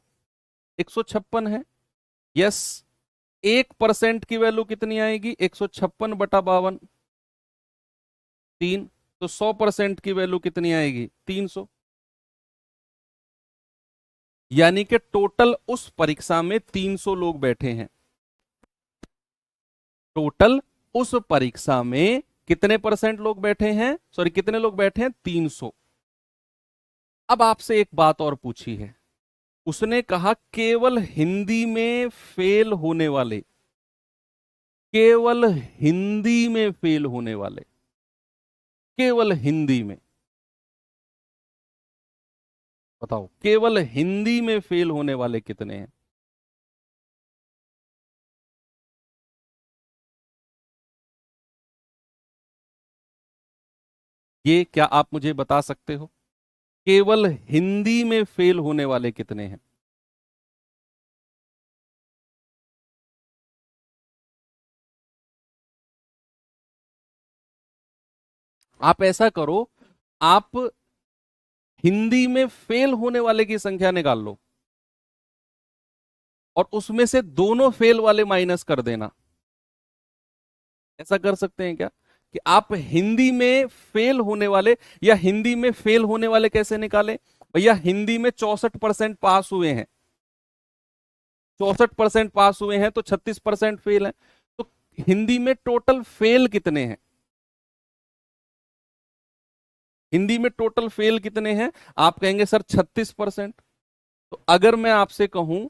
156 है? यस। 1% की वैल्यू कितनी आएगी? 156/52, 3। तो 100% की वैल्यू कितनी आएगी? 300। यानी कि टोटल उस परीक्षा में 300 लोग बैठे हैं। टोटल उस परीक्षा में कितने परसेंट लोग बैठे हैं? सॉरी, कितने लोग बैठे हैं? 300। अब आपसे एक बात और पूछी है। उसने कहा केवल हिंदी में फेल होने वाले, केवल हिंदी में फेल होने वाले, केवल हिंदी में, बताओ केवल हिंदी में फेल होने वाले कितने हैं? ये क्या आप मुझे बता सकते हो? केवल हिंदी में फेल होने वाले कितने हैं? आप ऐसा करो, आप हिंदी में फेल होने वाले की संख्या निकाल लो और उसमें से दोनों फेल वाले माइनस कर देना। ऐसा कर सकते हैं क्या कि आप हिंदी में फेल होने वाले, या हिंदी में फेल होने वाले कैसे निकालें? भैया हिंदी में 64% पास हुए हैं, 64% पास हुए हैं तो 36% फेल है। तो हिंदी में टोटल फेल कितने हैं? हिंदी में टोटल फेल कितने हैं? आप कहेंगे सर 36%। तो अगर मैं आपसे कहूं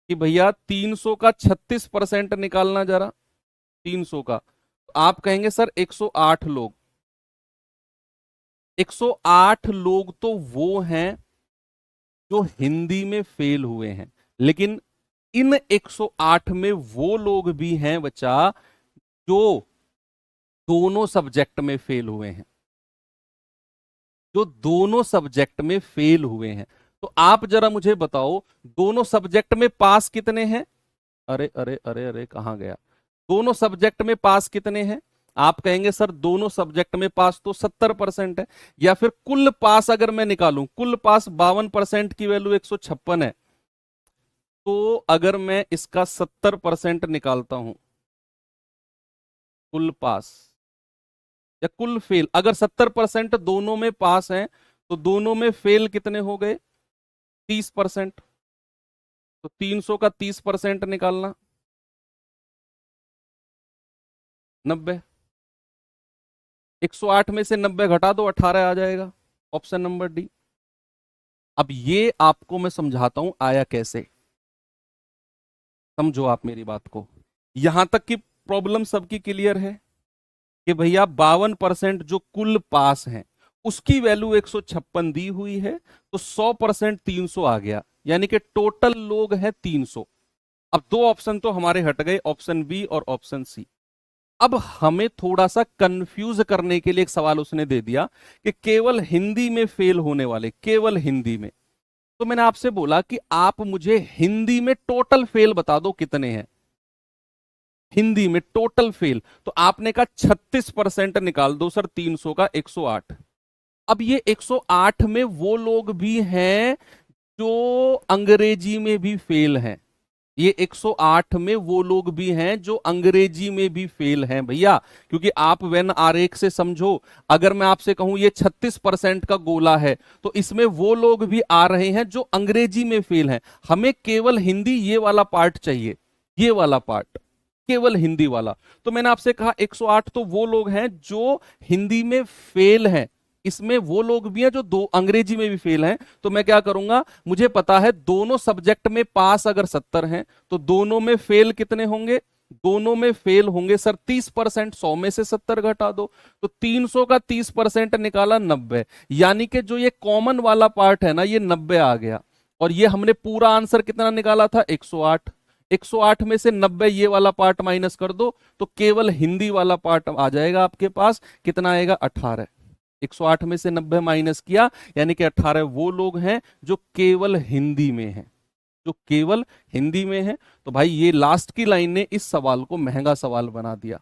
कि भैया 300 का 36% निकालना जरा, 300 का, तो आप कहेंगे सर 108 लोग। 108 लोग तो वो हैं जो हिंदी में फेल हुए हैं, लेकिन इन 108 में वो लोग भी हैं बच्चा जो दोनों सब्जेक्ट में फेल हुए हैं, जो दोनों सब्जेक्ट में फेल हुए हैं। तो आप जरा मुझे बताओ दोनों सब्जेक्ट में पास कितने हैं? अरे अरे अरे अरे, कहां गया? दोनों सब्जेक्ट में पास कितने हैं? आप कहेंगे सर दोनों सब्जेक्ट में पास तो 70% है। या फिर कुल पास अगर मैं निकालूं, कुल पास 52% की वैल्यू 156 है, तो अगर मैं इसका 70% निकालता हूं, कुल पास या कुल फेल, अगर 70% दोनों में पास हैं तो दोनों में फेल कितने हो गए? 30%। तो 300 का 30% निकालना, 90। 108 में से 90 घटा दो, 18 आ जाएगा। Option number D. अब ये आपको मैं समझाता हूं आया कैसे। समझो आप मेरी बात को, यहां तक की प्रॉब्लम सबकी क्लियर है कि भैया 52% जो कुल पास हैं उसकी वैल्यू 156 दी हुई है, तो 100% 300 आ गया, यानी कि टोटल लोग हैं 300। अब दो ऑप्शन तो हमारे हट गए, ऑप्शन बी और ऑप्शन सी। अब हमें थोड़ा सा कंफ्यूज करने के लिए एक सवाल उसने दे दिया कि केवल हिंदी में फेल होने वाले, केवल हिंदी में। तो मैंने आपसे बोला कि आप मुझे हिंदी में टोटल फेल बता दो कितने हैं। हिंदी में टोटल फेल, तो आपने कहा 36% निकाल दो सर 300 का 108। अब ये 108 में वो लोग भी हैं जो अंग्रेजी में भी फेल हैं। ये 108 में वो लोग भी हैं जो अंग्रेजी में भी फेल हैं भैया, क्योंकि आप वेन आरेख से समझो। अगर मैं आपसे कहूं ये 36% का गोला है, तो इसमें वो लोग भी आ रहे हैं जो अंग्रेजी में फेल हैं। हमें केवल हिंदी ये वाला पार्ट चाहिए, ये वाला पार्ट, केवल हिंदी वाला। तो मैंने आपसे कहा 108 तो वो लोग हैं जो हिंदी में फेल हैं, इसमें वो लोग भी हैं जो दो अंग्रेजी में भी फेल हैं। तो मैं क्या करूंगा, मुझे पता है दोनों सब्जेक्ट में पास अगर 70 हैं तो दोनों में फेल कितने होंगे? दोनों में फेल होंगे सर 30%। 100 में से 70 घटा दो, तो 300 का 30% निकाला 90। यानी कि जो ये कॉमन वाला पार्ट है ना, ये 90 आ गया। और ये हमने पूरा आंसर कितना निकाला था? 108। 108 में से 90 ये वाला पार्ट माइनस कर दो, तो केवल हिंदी वाला पार्ट आ जाएगा आपके पास। कितना आएगा? 18। 108 में से 90 माइनस किया, यानी कि 18 वो लोग हैं जो केवल हिंदी में हैं, जो केवल हिंदी में है। तो भाई ये लास्ट की लाइन ने इस सवाल को महंगा सवाल बना दिया।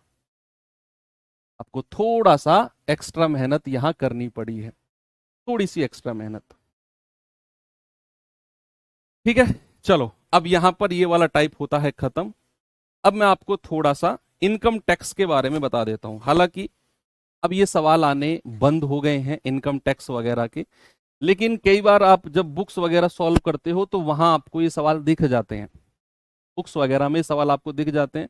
आपको थोड़ा सा एक्स्ट्रा मेहनत यहां करनी पड़ी है। थोड़ी सी एक्स्ट्रा मेहनत। ठीक है, चलो अब यहां पर ये वाला टाइप होता है खत्म। अब मैं आपको थोड़ा सा इनकम टैक्स के बारे में बता देता हूं। हालांकि अब ये सवाल आने बंद हो गए हैं इनकम टैक्स वगैरह के, लेकिन कई बार आप जब बुक्स वगैरह सॉल्व करते हो तो वहां आपको ये सवाल दिख जाते हैं, बुक्स वगैरह में सवाल आपको दिख जाते हैं,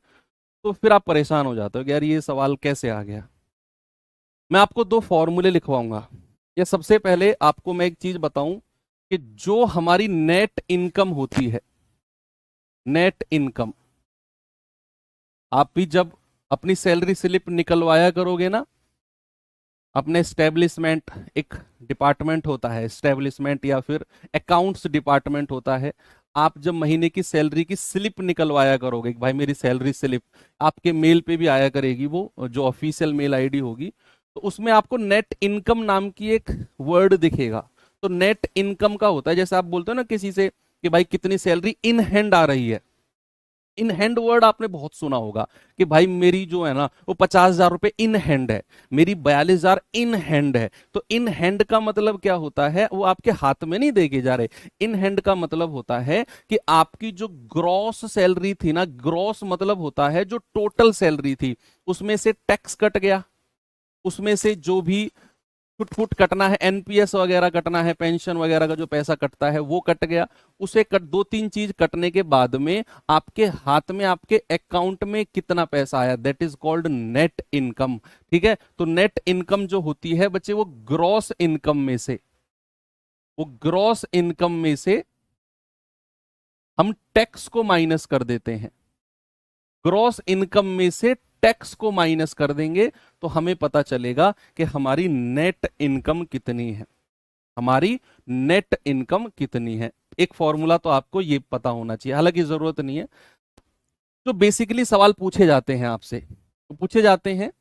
तो फिर आप परेशान हो जाते हो कि यार ये सवाल कैसे आ गया। मैं आपको दो फॉर्मूले लिखवाऊंगा। ये सबसे पहले आपको मैं एक चीज बताऊं कि जो हमारी नेट इनकम होती है, नेट इनकम, आप भी जब अपनी सैलरी स्लिप निकलवाया करोगे ना, अपने एस्टेब्लिशमेंट, एक डिपार्टमेंट होता है एस्टेब्लिशमेंट या फिर अकाउंट्स डिपार्टमेंट होता है, आप जब महीने की सैलरी की स्लिप निकलवाया करोगे कि भाई मेरी सैलरी स्लिप, आपके मेल पे भी आया करेगी वो, जो ऑफिशियल मेल आईडी होगी, तो उसमें आपको नेट इनकम नाम की एक वर्ड दिखेगा। तो नेट इनकम का होता है, जैसे आप बोलते हो ना किसी से कि भाई कितनी सैलरी इन हैंड आ रही है, इन हैंड वर्ड आपने बहुत सुना होगा कि भाई मेरी जो है ना वो 50,000 रुपए इन हैंड है, मेरी 42,000 इन हैंड है। तो इन हैंड का मतलब क्या होता है, वो आपके हाथ में नहीं देके जा रहे। इन हैंड का मतलब होता है कि आपकी जो ग्रॉस सैलरी थी ना, ग्रॉस मतलब होता है जो टोटल सैलरी थी, उसमें से टैक्स कट गया, उसमें से जो भी फुट फुट कटना है, एनपीएस वगैरह कटना है, पेंशन वगैरह का जो पैसा कटता है वो कट गया। उसे कट, दो तीन चीज कटने के बाद में आपके हाथ में, आपके अकाउंट में कितना पैसा आया, that is called net income. ठीक है, तो नेट इनकम जो होती है बच्चे, वो ग्रॉस इनकम में से, वो ग्रॉस इनकम में से हम टैक्स को माइनस कर देते हैं, ग्रॉस इनकम में से टैक्स को माइनस कर देंगे तो हमें पता चलेगा कि हमारी नेट इनकम कितनी है, हमारी नेट इनकम कितनी है। एक फॉर्मूला तो आपको ये पता होना चाहिए, हालांकि जरूरत नहीं है। जो बेसिकली सवाल पूछे जाते हैं आपसे, तो पूछे जाते हैं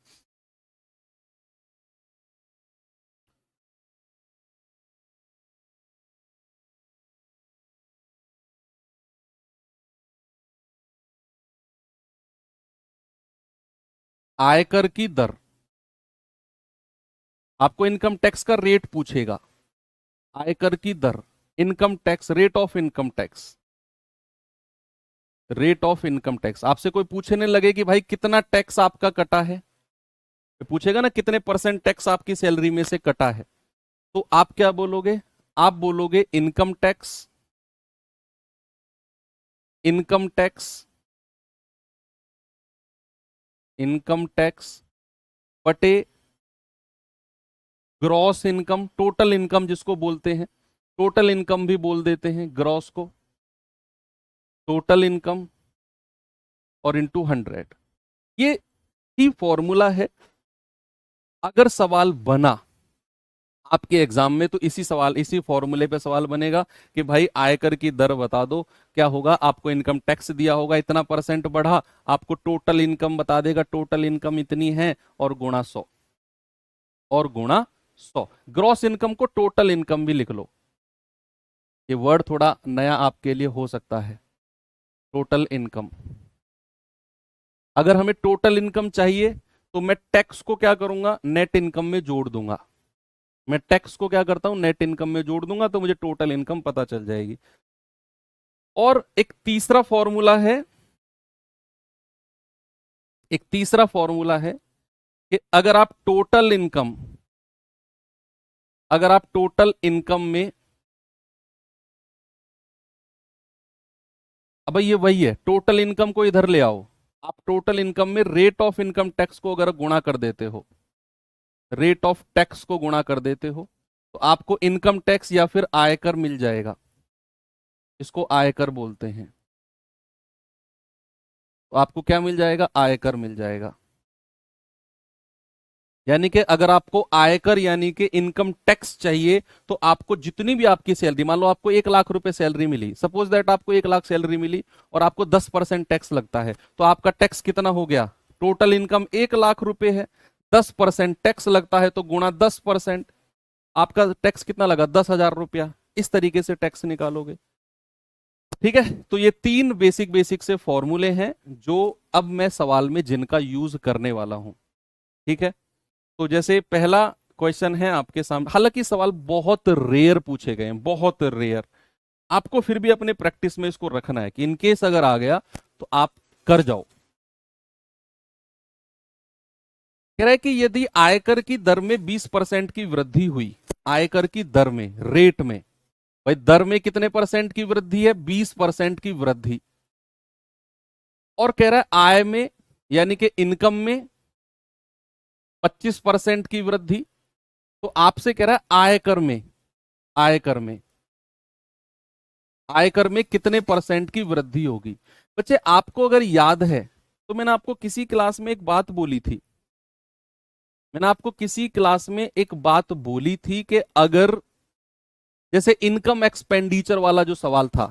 आयकर की दर, आपको इनकम टैक्स का रेट पूछेगा, आयकर की दर, income tax, rate of income tax, rate of income tax. आपसे कोई पूछने लगे कि भाई कितना टैक्स आपका कटा है, तो पूछेगा ना कितने परसेंट टैक्स आपकी सैलरी में से कटा है, तो आप क्या बोलोगे, आप बोलोगे income tax, income tax, income tax बटे ग्रॉस इनकम, टोटल इनकम जिसको बोलते हैं, टोटल इनकम भी बोल देते हैं ग्रॉस को, टोटल इनकम और इनटू 100। ये ही फॉर्मूला है। अगर सवाल बना आपके एग्जाम में तो इसी सवाल, इसी फॉर्मूले पे सवाल बनेगा कि भाई आयकर की दर बता दो, क्या होगा, आपको इनकम टैक्स दिया होगा इतना परसेंट बढ़ा, आपको टोटल इनकम बता देगा, टोटल इनकम इतनी है, और गुणा 100, और गुणा 100। ग्रॉस इनकम को टोटल इनकम भी लिख लो, ये वर्ड थोड़ा नया आपके लिए हो सकता है, टोटल इनकम। अगर हमें टोटल इनकम चाहिए तो मैं टैक्स को क्या करूंगा, नेट इनकम में जोड़ दूंगा, मैं टैक्स को क्या करता हूं, नेट इनकम में जोड़ दूंगा, तो मुझे टोटल इनकम पता चल जाएगी। और एक तीसरा फॉर्मूला है, एक तीसरा फॉर्मूला है कि अगर आप टोटल इनकम, अगर आप टोटल इनकम में, अब ये वही है, टोटल इनकम को इधर ले आओ, आप टोटल इनकम में रेट ऑफ इनकम टैक्स को अगर गुणा कर देते हो, रेट ऑफ टैक्स को गुणा कर देते हो, तो आपको इनकम टैक्स या फिर आयकर मिल जाएगा, इसको आयकर बोलते हैं। तो आपको क्या मिल जाएगा, आयकर मिल जाएगा। यानी कि अगर आपको आयकर यानी कि इनकम टैक्स चाहिए, तो आपको जितनी भी आपकी सैलरी, मान लो आपको 1 लाख रुपए सैलरी मिली, सपोज दैट आपको 1 लाख सैलरी मिली और आपको 10% टैक्स लगता है, तो आपका टैक्स कितना हो गया, टोटल इनकम 1 लाख रुपए है, 10% टैक्स लगता है तो गुणा 10%, आपका टैक्स कितना लगा, 10,000 रुपया। इस तरीके से टैक्स निकालोगे। ठीक है, तो ये तीन बेसिक बेसिक से फॉर्मूले हैं जो अब मैं सवाल में जिनका यूज करने वाला हूं। ठीक है, तो जैसे पहला क्वेश्चन है आपके सामने, हालांकि सवाल बहुत रेयर पूछे गए हैं, बहुत रेयर। आपको फिर भी अपने प्रैक्टिस में इसको रखना है कि इनकेस अगर आ गया तो आप कर जाओ। कह रहा है कि यदि आयकर की दर में 20% की वृद्धि हुई, आयकर की दर में, रेट में, भाई दर में कितने परसेंट की वृद्धि है? 20% की वृद्धि। और कह रहा है आय में यानी कि इनकम में 25% की वृद्धि। तो आपसे कह रहा है आयकर में, आयकर में, आयकर में कितने परसेंट की वृद्धि होगी। बच्चे आपको अगर याद है तो मैंने आपको किसी क्लास में एक बात बोली थी, मैंने आपको किसी क्लास में एक बात बोली थी कि अगर जैसे इनकम एक्सपेंडिचर वाला जो सवाल था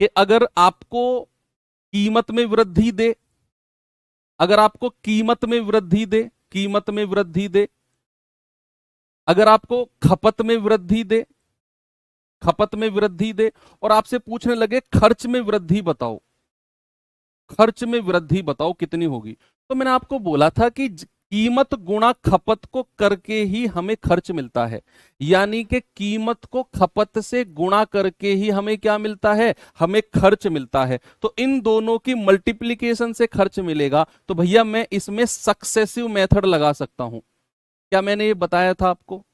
कि अगर आपको कीमत में वृद्धि दे, अगर आपको कीमत में वृद्धि दे, कीमत में वृद्धि दे, अगर आपको खपत में वृद्धि दे, खपत में वृद्धि दे, और आपसे पूछने लगे खर्च में वृद्धि बताओ, खर्च में वृद्धि बताओ कितनी होगी, तो मैंने आपको बोला था कि कीमत गुणा खपत को करके ही हमें खर्च मिलता है। यानी कि कीमत को खपत से गुणा करके ही हमें क्या मिलता है? हमें खर्च मिलता है। तो इन दोनों की मल्टीप्लीकेशन से खर्च मिलेगा, तो भैया मैं इसमें सक्सेसिव मेथड लगा सकता हूं। क्या मैंने ये बताया था आपको?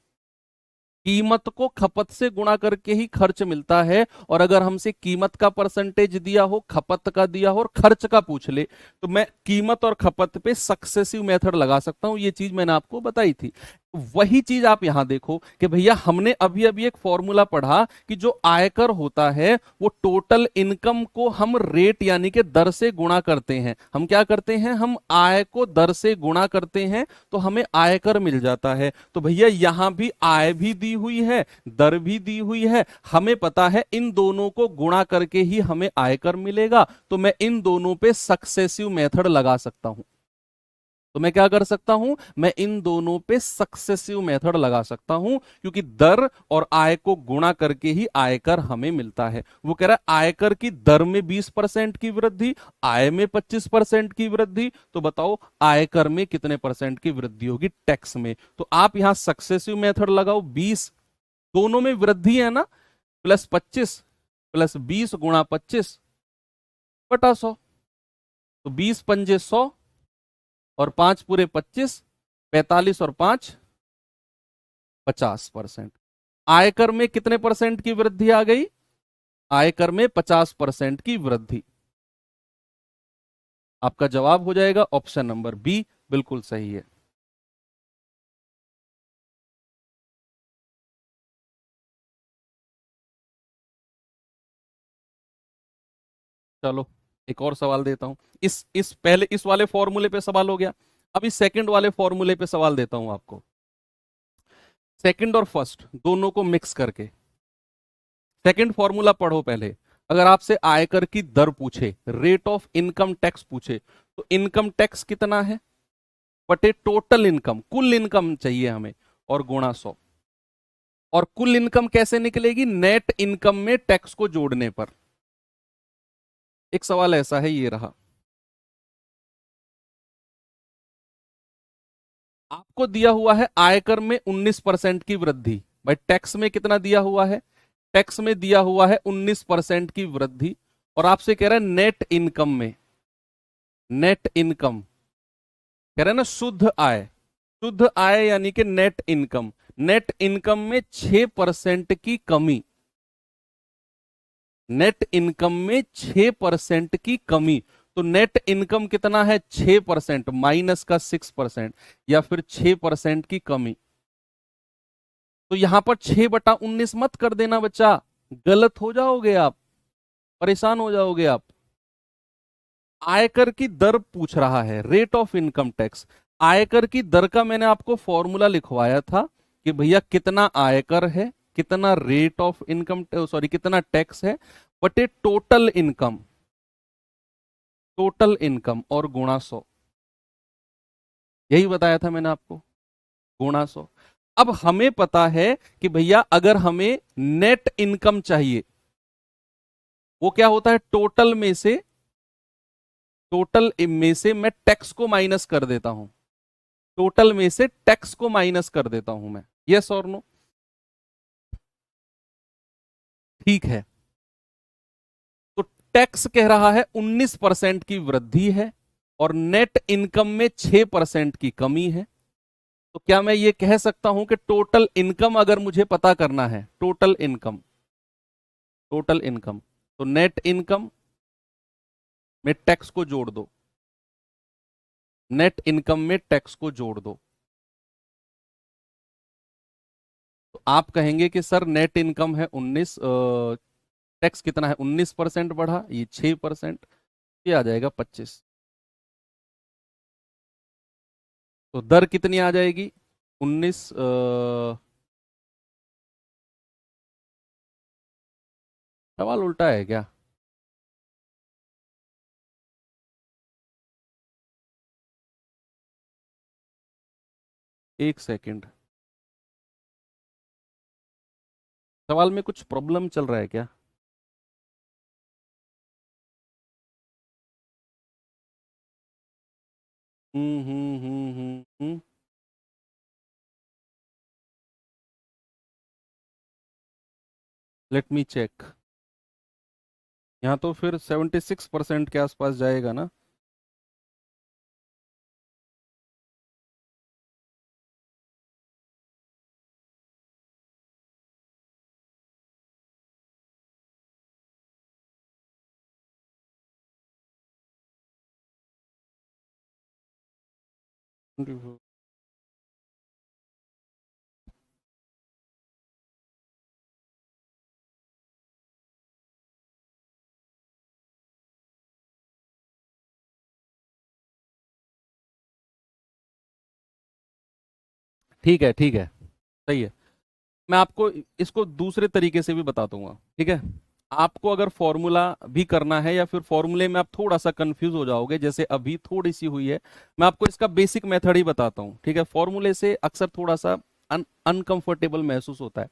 कीमत को खपत से गुणा करके ही खर्च मिलता है, और अगर हमसे कीमत का परसेंटेज दिया हो, खपत का दिया हो और खर्च का पूछ ले, तो मैं कीमत और खपत पे सक्सेसिव मेथड लगा सकता हूं। ये चीज मैंने आपको बताई थी। वही चीज आप यहां देखो कि भैया हमने अभी अभी एक फॉर्मूला पढ़ा कि जो आयकर होता है वो टोटल इनकम को हम रेट यानी कि दर से गुणा करते हैं। हम क्या करते हैं? हम आय को दर से गुणा करते हैं तो हमें आयकर मिल जाता है। तो भैया यहां भी आय भी दी हुई है, दर भी दी हुई है, हमें पता है इन दोनों को गुणा करके ही हमें आयकर मिलेगा। तो मैं इन दोनों पे सक्सेसिव मेथड लगा सकता हूं। तो मैं क्या कर सकता हूं? मैं इन दोनों पे सक्सेसिव मेथड लगा सकता हूं, क्योंकि दर और आय को गुणा करके ही आयकर हमें मिलता है। वो कह रहा है आयकर की दर में 20% की वृद्धि, आय में 25% की वृद्धि, तो बताओ आयकर में कितने परसेंट की वृद्धि होगी टैक्स में। तो आप यहां सक्सेसिव मेथड लगाओ। 20 दोनों में वृद्धि है ना, प्लस 25 प्लस 20 गुणा 25 बटा 100, तो 20 पंजे 100 और 5 पूरे 25, 45 और 5 50%। आयकर में कितने परसेंट की वृद्धि आ गई? आयकर में 50% की वृद्धि। आपका जवाब हो जाएगा ऑप्शन नंबर बी, बिल्कुल सही है। चलो एक और सवाल देता हूं। इस पहले इस वाले फॉर्मूले पे सवाल हो गया, अब इस सेकंड वाले फॉर्मूले पे सवाल देता हूं आपको। सेकंड और फर्स्ट दोनों को मिक्स करके सेकंड फॉर्मूला पढ़ो पहले। अगर आपसे आयकर की दर पूछे, रेट ऑफ इनकम टैक्स पूछे, तो इनकम टैक्स कितना है बटे टोटल इनकम, कुल इनकम चाहिए हमें, और गुणा 100। और कुल इनकम कैसे निकलेगी? नेट इनकम में टैक्स को जोड़ने पर। एक सवाल ऐसा है, ये रहा। आपको दिया हुआ है आयकर में 19% की वृद्धि, भाई टैक्स में कितना दिया हुआ है? टैक्स में दिया हुआ है 19% की वृद्धि, और आपसे कह रहा है नेट इनकम में, नेट इनकम कह रहे हैं ना, शुद्ध आय, शुद्ध आय यानी कि नेट इनकम, नेट इनकम में 6% की कमी, नेट इनकम में 6% की कमी। तो नेट इनकम कितना है? 6% माइनस का 6%, या फिर 6% की कमी। तो यहां पर 6/19 मत कर देना बच्चा, गलत हो जाओगे आप, परेशान हो जाओगे आप। आयकर की दर पूछ रहा है, रेट ऑफ इनकम टैक्स। आयकर की दर का मैंने आपको फॉर्मूला लिखवाया था कि भैया कितना आयकर है, कितना रेट ऑफ इनकम, सॉरी कितना टैक्स है, बटे टोटल इनकम, टोटल इनकम और गुणा 100। यही बताया था मैंने आपको, गुणा 100। अब हमें पता है कि भैया अगर हमें नेट इनकम चाहिए, वो क्या होता है? टोटल में से, टोटल में से मैं टैक्स को माइनस कर देता हूं। टोटल में से टैक्स को माइनस कर देता हूं मैं, यस और नो? ठीक है, तो टैक्स कह रहा है 19% की वृद्धि है और नेट इनकम में 6% की कमी है। तो क्या मैं ये कह सकता हूं कि टोटल इनकम अगर मुझे पता करना है, टोटल इनकम, टोटल इनकम, तो नेट इनकम में टैक्स को जोड़ दो, नेट इनकम में टैक्स को जोड़ दो। तो आप कहेंगे कि सर नेट इनकम है 19, टैक्स कितना है, 19% बढ़ा, ये 6%, ये आ जाएगा 25। तो दर कितनी आ जाएगी, 19, सवाल उल्टा है क्या? एक सेकंड, सवाल में कुछ प्रॉब्लम चल रहा है क्या? हम्म। Let me check. यहाँ तो फिर 76% के आसपास जाएगा ना? ठीक है, ठीक है, सही है। मैं आपको इसको दूसरे तरीके से भी बता दूंगा, ठीक है? आपको अगर फॉर्मूला भी करना है या फिर फॉर्मूले में आप थोड़ा सा कंफ्यूज हो जाओगे, जैसे अभी थोड़ी सी हुई है, मैं आपको इसका बेसिक मेथड ही बताता हूँ, ठीक है? फॉर्मूले से अक्सर थोड़ा सा अनकंफर्टेबल महसूस होता है।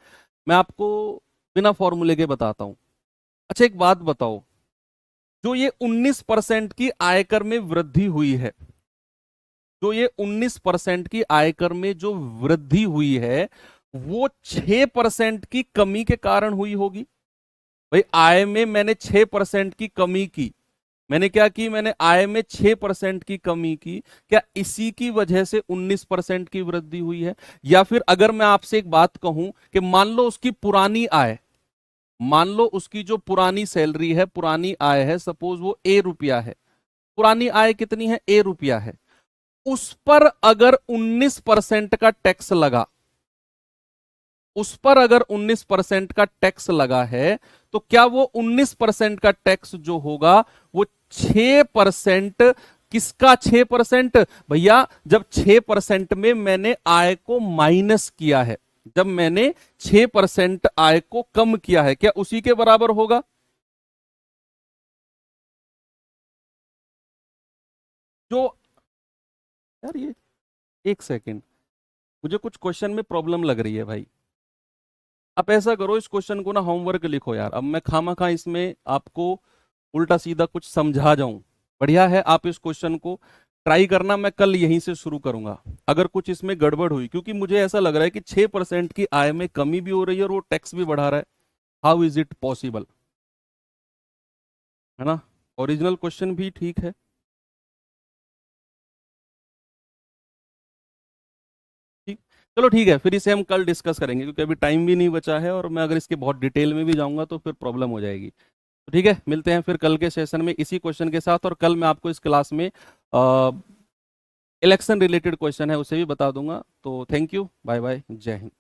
मैं आपको बिना फॉर्मूले के बताता हूँ। अच्छा, एक बात बताओ, जो ये 19% की आयकर में वृद्धि हुई है, जो ये 19% की आयकर में जो वृद्धि हुई है, वो 6% की कमी के कारण हुई होगी। भाई आय में मैंने 6% की कमी की, मैंने क्या की, मैंने आय में 6% की कमी की, क्या इसी की वजह से 19% की वृद्धि हुई है? या फिर अगर मैं आपसे एक बात कहूं कि मान लो उसकी पुरानी आय, मान लो उसकी जो पुरानी सैलरी है, पुरानी आय है, सपोज वो ₹1 है, पुरानी आय कितनी है, ₹1 है, उस पर अगर 19% का टैक्स लगा, उस पर अगर 19% का टैक्स लगा है, तो क्या वो 19% का टैक्स जो होगा वो 6%, किसका 6%? भैया जब 6% में मैंने आय को माइनस किया है, जब मैंने 6% आय को कम किया है, क्या उसी के बराबर होगा? जो, यार ये, एक सेकेंड, मुझे कुछ क्वेश्चन में प्रॉब्लम लग रही है भाई। आप ऐसा करो, इस क्वेश्चन को ना होमवर्क लिखो यार, अब मैं खामा इसमें आपको उल्टा सीधा कुछ समझा जाऊं। बढ़िया है, आप इस क्वेश्चन को ट्राई करना, मैं कल यहीं से शुरू करूंगा। अगर कुछ इसमें गड़बड़ हुई, क्योंकि मुझे ऐसा लग रहा है कि 6% की आय में कमी भी हो रही है और वो टैक्स भी बढ़ा रहा है, हाउ इज इट पॉसिबल? है ना? ओरिजिनल क्वेश्चन भी ठीक है। ठीक, चलो ठीक है, फिर इसे हम कल डिस्कस करेंगे, क्योंकि अभी टाइम भी नहीं बचा है और मैं अगर इसके बहुत डिटेल में भी जाऊंगा तो फिर प्रॉब्लम हो जाएगी। तो ठीक है, मिलते हैं फिर कल के सेशन में इसी क्वेश्चन के साथ, और कल मैं आपको इस क्लास में इलेक्शन रिलेटेड क्वेश्चन है उसे भी बता दूंगा। तो थैंक यू, बाय बाय, जय हिंद।